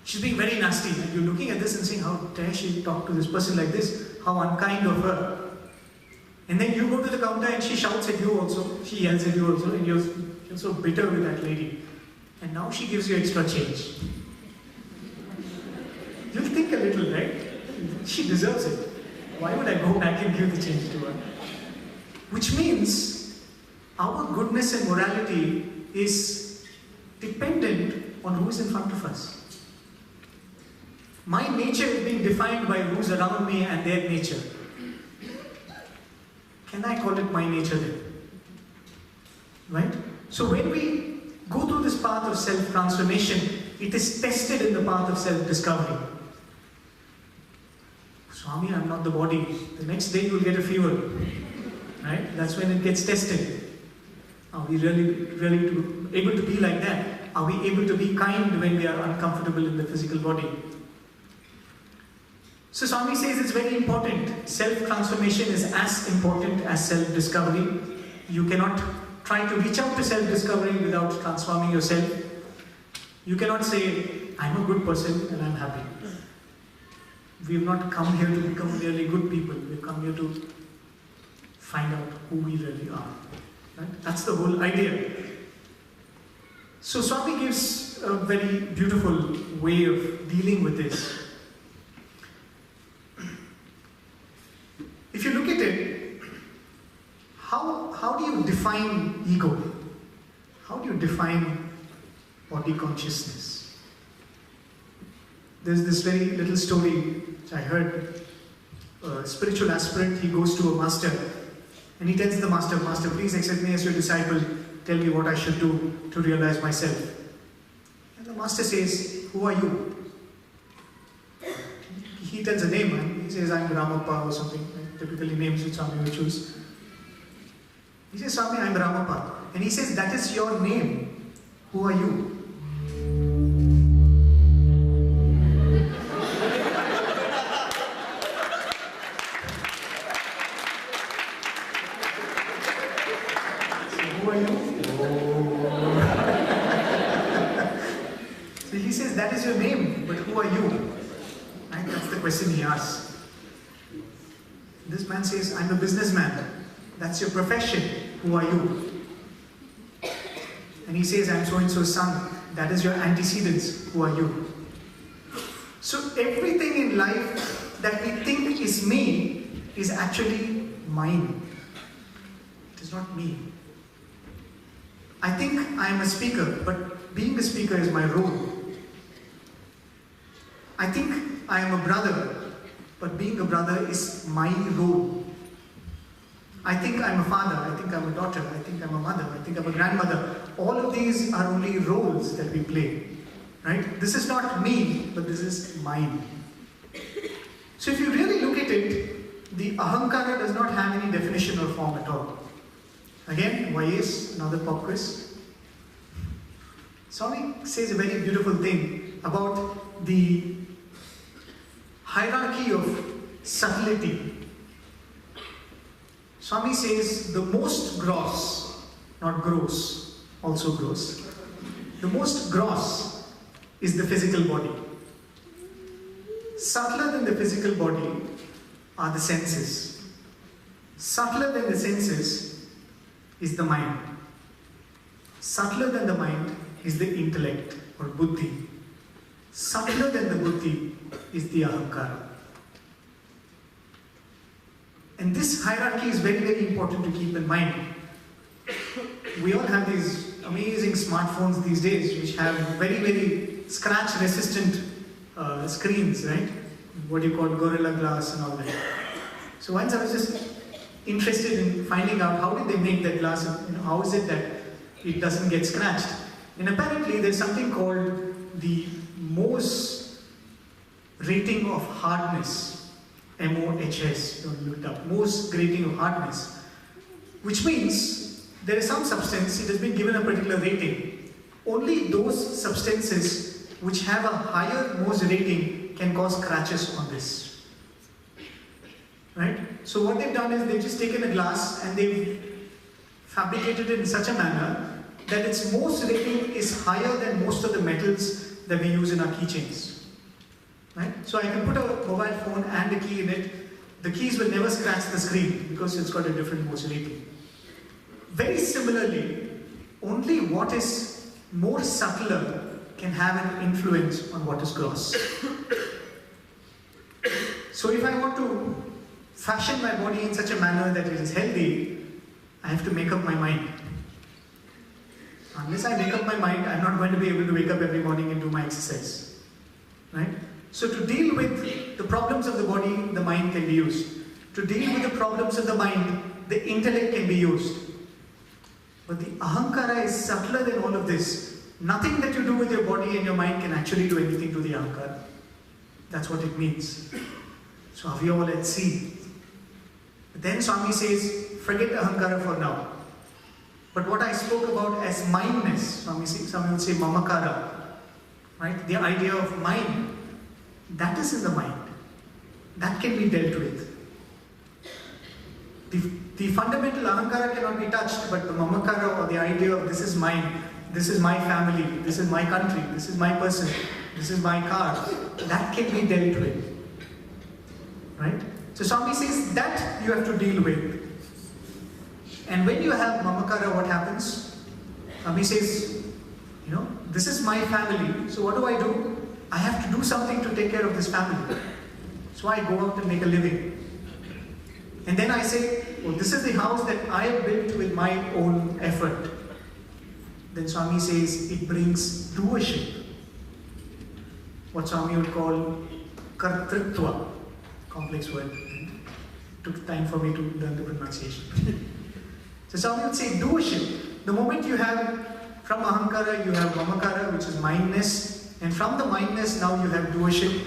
She's being very nasty. And you're looking at this and saying, how dare she talk to this person like this? How unkind of her. And then you go to the counter and she shouts at you also. She yells at you also. And you're so bitter with that lady. And now she gives you extra change. You'll think a little, right? She deserves it. Why would I go back and give the change to her? Which means our goodness and morality is dependent on who is in front of us. My nature is being defined by who's around me and their nature. Can I call it my nature then? Right? So when we go through this path of self-transformation, it is tested in the path of self-discovery. Swami, I'm not the body. The next day you'll get a fever. Right? That's when it gets tested. Are we really able to be like that? Are we able to be kind when we are uncomfortable in the physical body? So Swami says it's very important. Self-transformation is as important as self-discovery. You cannot try to reach out to self-discovery without transforming yourself. You cannot say, I'm a good person and I'm happy. We have not come here to become really good people. We've come here to find out who we really are. Right? That's the whole idea. So Swami gives a very beautiful way of dealing with this. If you look at it, how do you define ego? How do you define body consciousness? There's this very little story which I heard. A spiritual aspirant, he goes to a master and he tells the master, Master, please accept me as your disciple. Tell me what I should do to realize myself. And the master says, who are you? He tells a name, and he says, I'm Ramappa or something. Typically names which Swami would choose. He says, Swami, I'm Ramappa. And he says, that is your name. Who are you? So who are you? So he says, that is your name, but who are you? Right? That's the question he asks. This man says, I'm a businessman. That's your profession. Who are you? And he says, I'm so-and-so's son. That is your antecedents. Who are you? So everything in life that we think is me is actually mine. It is not me. I think I am a speaker, but being a speaker is my role. I think I am a brother, but being a brother is my role. I think I'm a father, I think I'm a daughter, I think I'm a mother, I think I'm a grandmother. All of these are only roles that we play. Right? This is not me, but this is mine. So if you really look at it, the ahankara does not have any definition or form at all. Again, why is another pop quiz? Swami says a very beautiful thing about the hierarchy of subtlety. Swami says the most gross, not gross, also gross. The most gross is the physical body. Subtler than the physical body are the senses. Subtler than the senses is the mind. Subtler than the mind is the intellect or buddhi. Subtler than the buddhi is the ahankara. And this hierarchy is very, very important to keep in mind. We all have these amazing smartphones these days which have very, very scratch-resistant screens, right? What you call Gorilla Glass and all that. So once I was just interested in finding out how did they make that glass, how is it that it doesn't get scratched. And apparently there's something called the Mohs rating of hardness, MOHS, don't look it up, Mohs rating of hardness, which means there is some substance, it has been given a particular rating. Only those substances which have a higher Mohs rating can cause scratches on this. right? So what they've done is they've just taken a glass and they've fabricated it in such a manner that its Morse rating is higher than most of the metals that we use in our keychains, right? So I can put a mobile phone and a key in it. The keys will never scratch the screen because it's got a different Morse rating. Very similarly, only what is more subtler can have an influence on what is gross. So if I want to fashion my body in such a manner that it is healthy, I have to make up my mind. Unless I make up my mind, I'm not going to be able to wake up every morning and do my exercise, right? So to deal with the problems of the body, the mind can be used. To deal with the problems of the mind, the intellect can be used. But the ahankara is subtler than all of this. Nothing that you do with your body and your mind can actually do anything to the ahankara. That's what it means. So are we all at sea? But then Swami says, forget ahankara for now. But what I spoke about as mindness, Swami would say mamakara, right? The idea of mind, that is in the mind. That can be dealt with. The fundamental ahankara cannot be touched, but the mamakara, or the idea of this is mine, this is my family, this is my country, this is my person, this is my car, that can be dealt with. Right? So Swami says that you have to deal with. And when you have mamakara, what happens? Swami says, this is my family, so what do? I have to do something to take care of this family. So I go out and make a living. And then I say, well, this is the house that I have built with my own effort. Then Swami says it brings doership. What Swami would call kartritva. Complex word. Took time for me to learn the pronunciation. So Swami would say doership. The moment you have, from ahankara, you have mamakara, which is mindness. And from the mindness, now you have doership.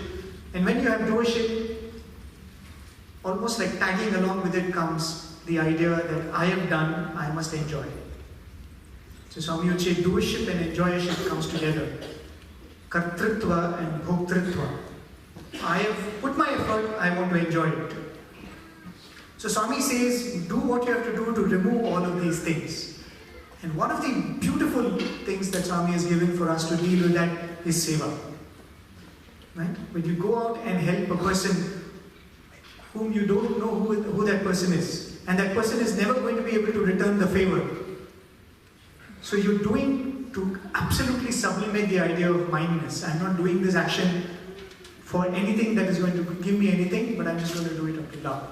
And when you have doership, almost like tagging along with it comes the idea that I have done, I must enjoy. So Swami would say doership and enjoyership comes together. Kartritva and bhoktritva. I have put my effort, I want to enjoy it. So Swami says, do what you have to do to remove all of these things. And one of the beautiful things that Swami has given for us to deal with that is seva. Right? When you go out and help a person whom you don't know who that person is, and that person is never going to be able to return the favor. So you're doing to absolutely sublimate the idea of mindness. I'm not doing this action for anything that is going to give me anything, but I'm just going to do it out of love.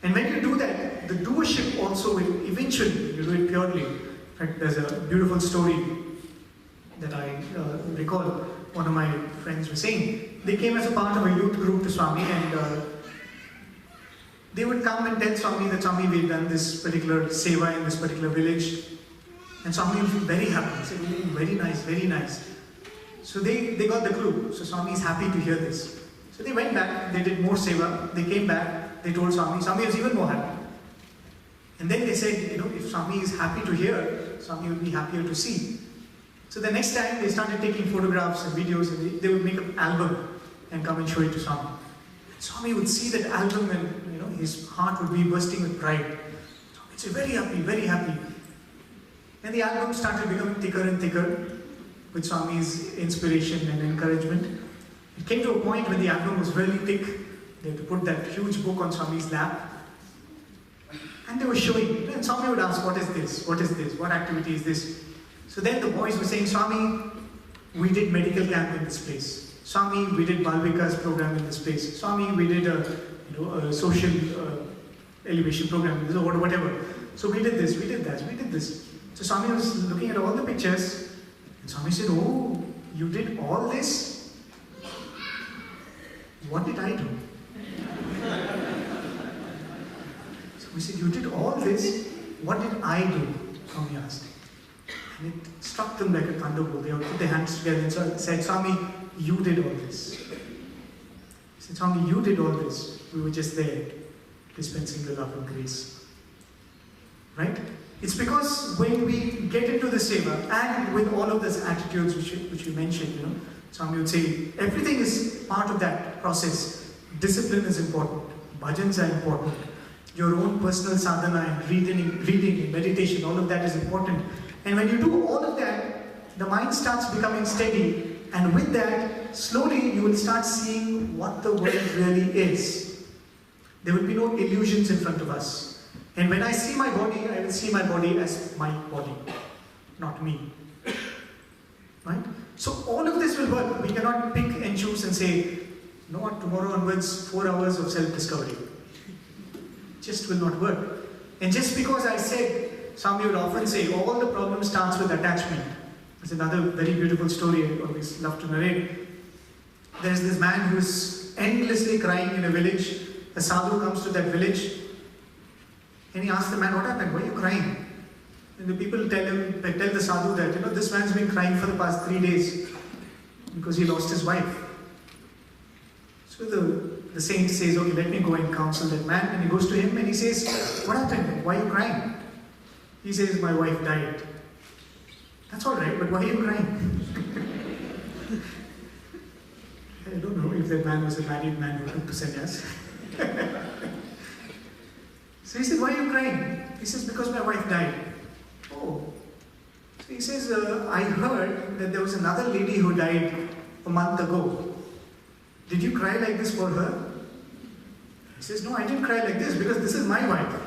And when you do that, the doership also will eventually, you do it purely. In fact, there's a beautiful story that I recall. One of my friends was saying, they came as a part of a youth group to Swami, and they would come and tell Swami that Swami, we've done this particular seva in this particular village. And Swami would feel very happy. He said, oh, very nice, very nice. So they got the clue. So Swami is happy to hear this. So they went back, they did more seva, they came back, they told Swami, Swami was even more happy. And then they said, if Swami is happy to hear, Swami would be happier to see. So the next time they started taking photographs and videos, and they would make an album and come and show it to Swami. And Swami would see that album and his heart would be bursting with pride. Swami would say, very happy, very happy. And the album started becoming thicker and thicker with Swami's inspiration and encouragement. It came to a point when the album was really thick. They had to put that huge book on Swami's lap. And they were showing, and Swami would ask, what is this? What is this? What activity is this? So then the boys were saying, Swami, we did medical camp in this place. Swami, we did Balvika's program in this place. Swami, we did a social elevation program, or whatever. So we did this, we did that, we did this. So Swami was looking at all the pictures, and Swami said, oh, you did all this? What did I do? Swami said, you did all this? What did I do? Swami asked. And it struck them like a thunderbolt. They put their hands together and said, Swami, you did all this. He said, Swami, you did all this. We were just there, dispensing the love and grace. Right? It's because when we get into the seva, and with all of these attitudes which you mentioned, Swami would say, everything is part of that process. Discipline is important. bhajans are important. Your own personal sadhana and reading and meditation, all of that is important. And when you do all of that, the mind starts becoming steady. And with that, slowly you will start seeing what the world really is. There will be no illusions in front of us. And when I see my body, I will see my body as my body, not me. Right? So all of this will work. We cannot pick and choose and say, no, tomorrow onwards, 4 hours of self-discovery. Just will not work. And just because I said, Swami would often say, all the problem starts with attachment. It's another very beautiful story I always love to narrate. There's this man who's endlessly crying in a village. A sadhu comes to that village and he asks the man, what happened? Why are you crying? And the people tell the sadhu that, this man's been crying for the past 3 days because he lost his wife. So the saint says, okay, let me go and counsel that man. And he goes to him and he says, what happened? Why are you crying? He says, my wife died. That's all right, but why are you crying? I don't know if that man was a married man who took to sannyas. So he said, why are you crying? He says, because my wife died. Oh. So he says, I heard that there was another lady who died a month ago. Did you cry like this for her? He says, no, I didn't cry like this because this is my wife.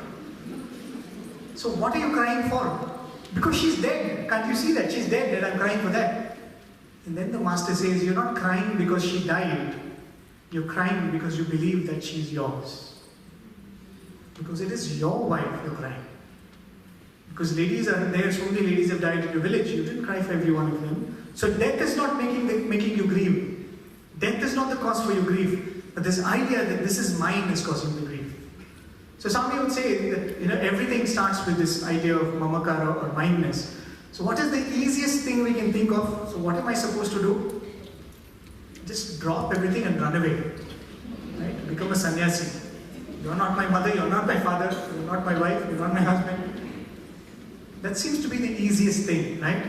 So what are you crying for? Because she's dead. Can't you see that? She's dead and I'm crying for that. And then the master says, you're not crying because she died. You're crying because you believe that she's yours. Because it is your wife you're crying. Because ladies are there, so many ladies have died in your village. You didn't cry for every one of them. So death is not making you grieve. Death is not the cause for your grief. But this idea that this is mine is causing the grief. So somebody would say that everything starts with this idea of mamakara or mindness. So what is the easiest thing we can think of? So what am I supposed to do? Just drop everything and run away. Right? Become a sannyasi. You're not my mother, you're not my father, you're not my wife, you're not my husband. That seems to be the easiest thing, right?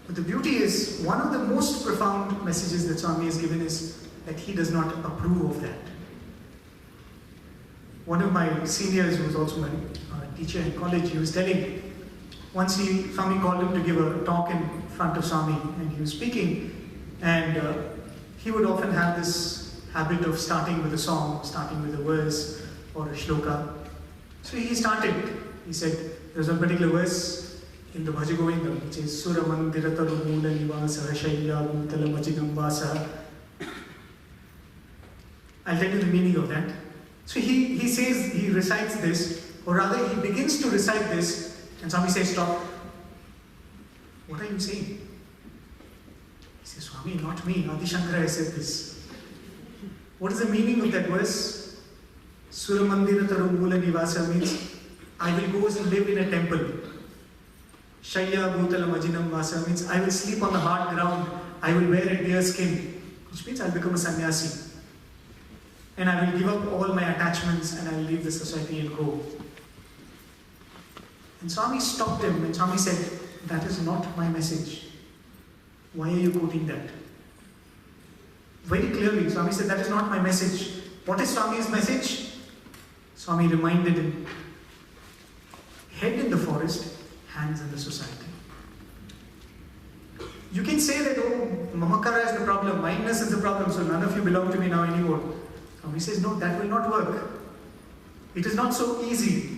But the beauty is, one of the most profound messages that Swami has given is that he does not approve of that. One of my seniors, who was also my teacher in college, he was telling, once Swami called him to give a talk in front of Swami, and he was speaking, and he would often have this habit of starting with a song, starting with a verse or a shloka. So he started. He said, there's a particular verse in the Bhaja Govinda, which is Sura Mandira Tarumula Nivasa Shaiya Bhutala Majinam Vasa. I'll tell you the meaning of that. So he says, he recites this, or rather he begins to recite this, and Swami says, stop. What are you saying? He says, Swami, not me, Adi Shankara has said this. What is the meaning of that verse? Sura Mandira Tarumula Nivasa means, I will go and live in a temple. Shaya Bhutala Majinam Vasa means, I will sleep on the hard ground, I will wear a deer skin, which means I'll become a sannyasi. And I will give up all my attachments and I will leave the society and go. And Swami stopped him and Swami said, that is not my message. Why are you quoting that? Very clearly, Swami said, that is not my message. What is Swami's message? Swami reminded him, head in the forest, hands in the society. You can say that, oh, mamakara is the problem, mindness is the problem, so none of you belong to me now anymore. Swami says, no, that will not work. It is not so easy.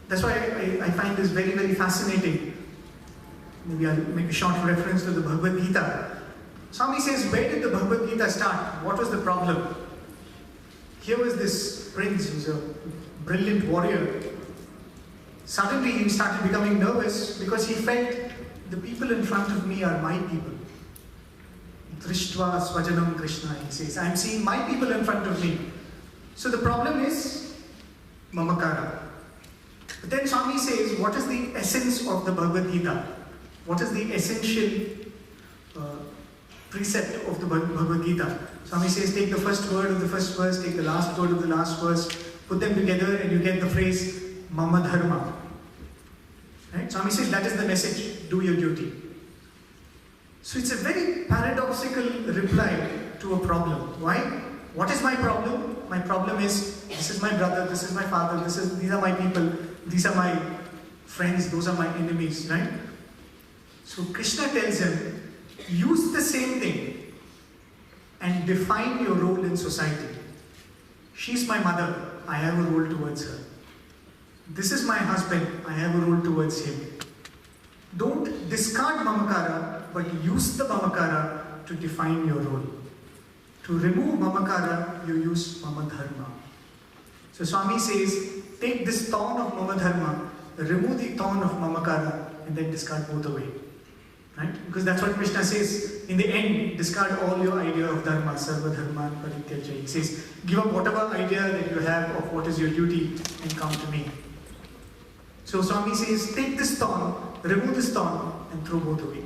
That's why I find this very, very fascinating. Maybe I'll make a short reference to the Bhagavad Gita. Swami says, where did the Bhagavad Gita start? What was the problem? Here was this prince who's a brilliant warrior. Suddenly he started becoming nervous because he felt the people in front of me are my people. Drishtva Swajanam Krishna, he says, I am seeing my people in front of me. So the problem is mamakara. But then Swami says, what is the essence of the Bhagavad Gita? What is the essential precept of the Bhagavad Gita? Swami says, take the first word of the first verse, take the last word of the last verse, put them together and you get the phrase Mama Dharma. Right? Swami says, that is the message, do your duty. So it's a very paradoxical reply to a problem. Why? What is my problem? My problem is, this is my brother, this is my father, these are my people, these are my friends, those are my enemies, right? So Krishna tells him, use the same thing and define your role in society. She's my mother, I have a role towards her. This is my husband, I have a role towards him. Don't discard mamakara, but use the mamakara to define your role. To remove mamakara, you use mama dharma. So Swami says, take this thorn of mama dharma, remove the thorn of mamakara, and then discard both away. Right? Because that's what Krishna says. In the end, discard all your idea of dharma, sarva dharma, parityaja. He says, give up whatever idea that you have of what is your duty and come to me. So Swami says, take this thorn, remove this thorn, and throw both away.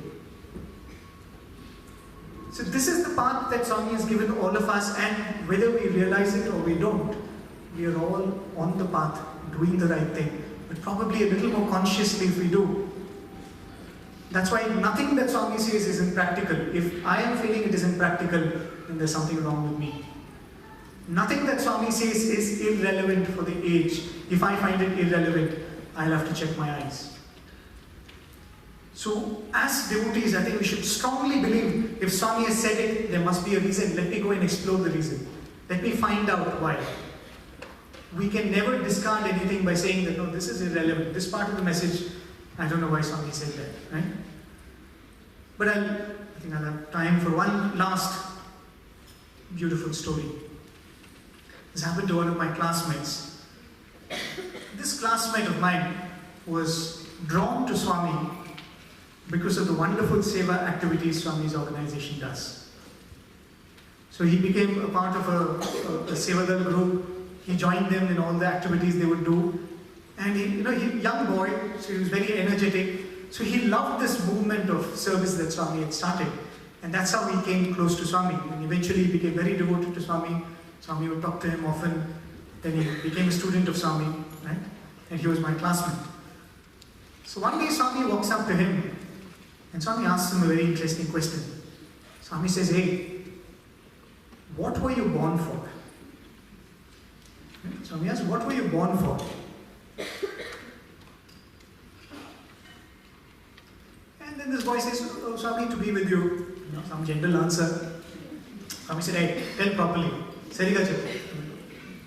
So this is the path that Swami has given all of us, and whether we realize it or we don't, we are all on the path, doing the right thing, but probably a little more consciously if we do. That's why nothing that Swami says is impractical. If I am feeling it is impractical, then there's something wrong with me. Nothing that Swami says is irrelevant for the age. If I find it irrelevant, I'll have to check my eyes. So, as devotees, I think we should strongly believe if Swami has said it, there must be a reason. Let me go and explore the reason. Let me find out why. We can never discard anything by saying that, no, this is irrelevant. This part of the message, I don't know why Swami said that, right? But I think I'll have time for one last beautiful story. This happened to one of my classmates. This classmate of mine was drawn to Swami because of the wonderful seva activities Swami's organization does. So he became a part of a Sevadal group. He joined them in all the activities they would do. And he young boy, so he was very energetic. So he loved this movement of service that Swami had started. And that's how he came close to Swami. And eventually he became very devoted to Swami. Swami would talk to him often. Then he became a student of Swami, right? And he was my classmate. So one day Swami walks up to him and Swami asks him a very interesting question. Swami says, hey, what were you born for? Swami asks, what were you born for? And then this boy says, oh, Swami, to be with you. Some gentle answer. Swami said, hey, tell properly.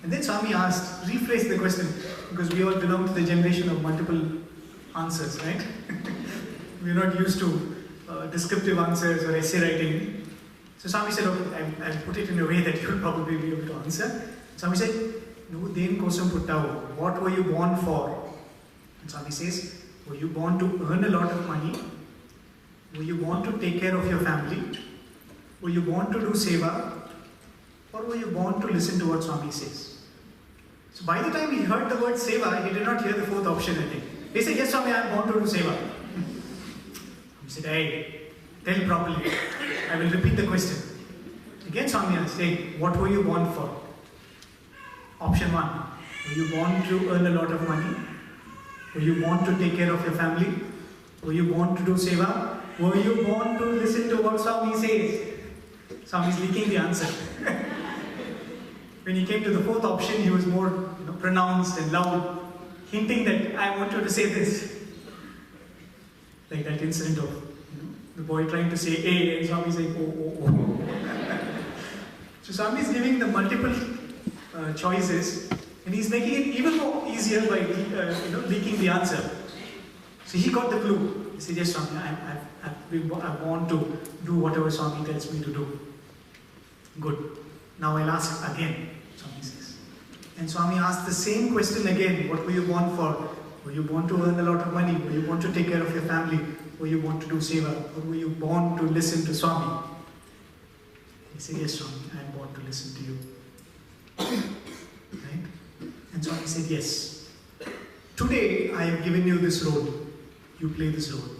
And then Swami asked, rephrase the question, because we all belong to the generation of multiple answers, right? We're not used to descriptive answers or essay writing. So Swami said, okay, I'll put it in a way that you'll probably be able to answer. Swami said, "Nuvu deni kosam puttavu. What were you born for?" And Swami says, were you born to earn a lot of money? Were you born to take care of your family? Were you born to do seva? Or were you born to listen to what Swami says? So by the time he heard the word seva, he did not hear the fourth option, I think. He said, yes, Swami, I am born to do seva. He said, hey, tell properly. I will repeat the question. Again, Swami asked, hey, what were you born for? Option 1, were you born to earn a lot of money? Were you born to take care of your family? Were you born to do seva? Were you born to listen to what Swami says? Swami is leaking the answer. When he came to the fourth option, he was more pronounced and loud, hinting that I want you to say this. Like that incident of the boy trying to say A and Swami saying oh. So Swami is giving the multiple choices, and he's making it even more easier by leaking the answer. So he got the clue. He said, yes, Swami, I want to do whatever Swami tells me to do. Good. Now I'll ask again, Swami says. And Swami asked the same question again. What were you born for? Were you born to earn a lot of money? Were you born to take care of your family? Were you born to do seva? Or were you born to listen to Swami? He said, yes, Swami, I am born to listen to you. Right? And Swami said, yes. Today I have given you this role. You play this role.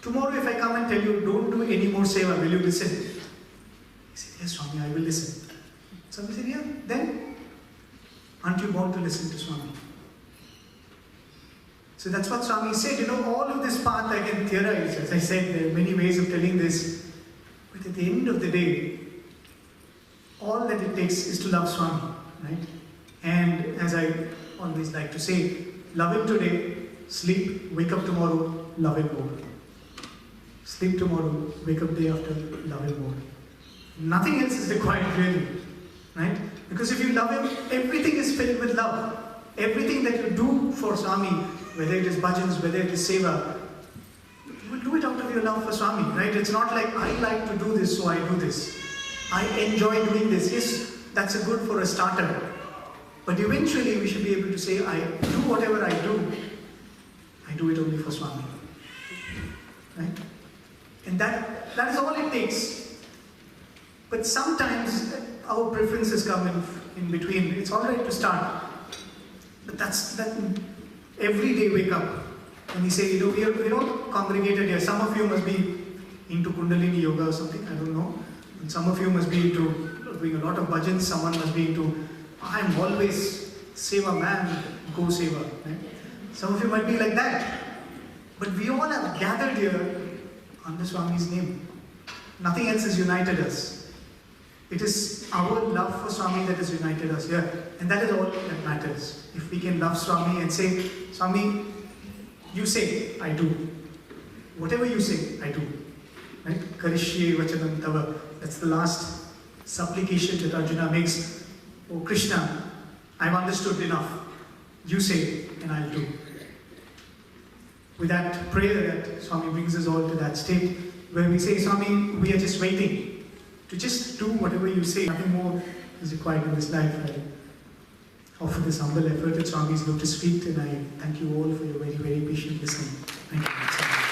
Tomorrow if I come and tell you, don't do any more seva, will you listen? He said, yes, Swami, I will listen. Swami said, yeah, then aren't you born to listen to Swami? So that's what Swami said. All of this path I can theorize. As I said, there are many ways of telling this. But at the end of the day, all that it takes is to love Swami, right? And as I always like to say, love him today, sleep, wake up tomorrow, love him more. Sleep tomorrow, wake up day after, love him more. Nothing else is required really, right? Because if you love him, everything is filled with love. Everything that you do for Swami, whether it is bhajans, whether it is seva, you will do it out of your love for Swami, right? It's not like, I like to do this, so I do this. I enjoy doing this. Yes, that's a good for a starter. But eventually we should be able to say, I do whatever I do it only for Swami. Right? And that is all it takes. But sometimes our preferences come in between. It's all right to start. But that every day wake up and we say, we're all congregated here. Some of you must be into Kundalini yoga or something, I don't know. And some of you must be into doing a lot of bhajans. Someone must be into, I'm always seva man, go seva. Right? Some of you might be like that. But we all have gathered here under Swami's name. Nothing else has united us. It is our love for Swami that has united us here. And that is all that matters. If we can love Swami and say, Swami, you say, I do. Whatever you say, I do. Right? Karishye vachanam tava. That's the last supplication that Arjuna makes. Oh Krishna, I've understood enough. You say, and I'll do. With that prayer that Swami brings us all to that state where we say, Swami, we are just waiting to just do whatever you say. Nothing more is required in this life. I offer this humble effort at Swami's lotus feet, and I thank you all for your very, very patient listening. Thank you.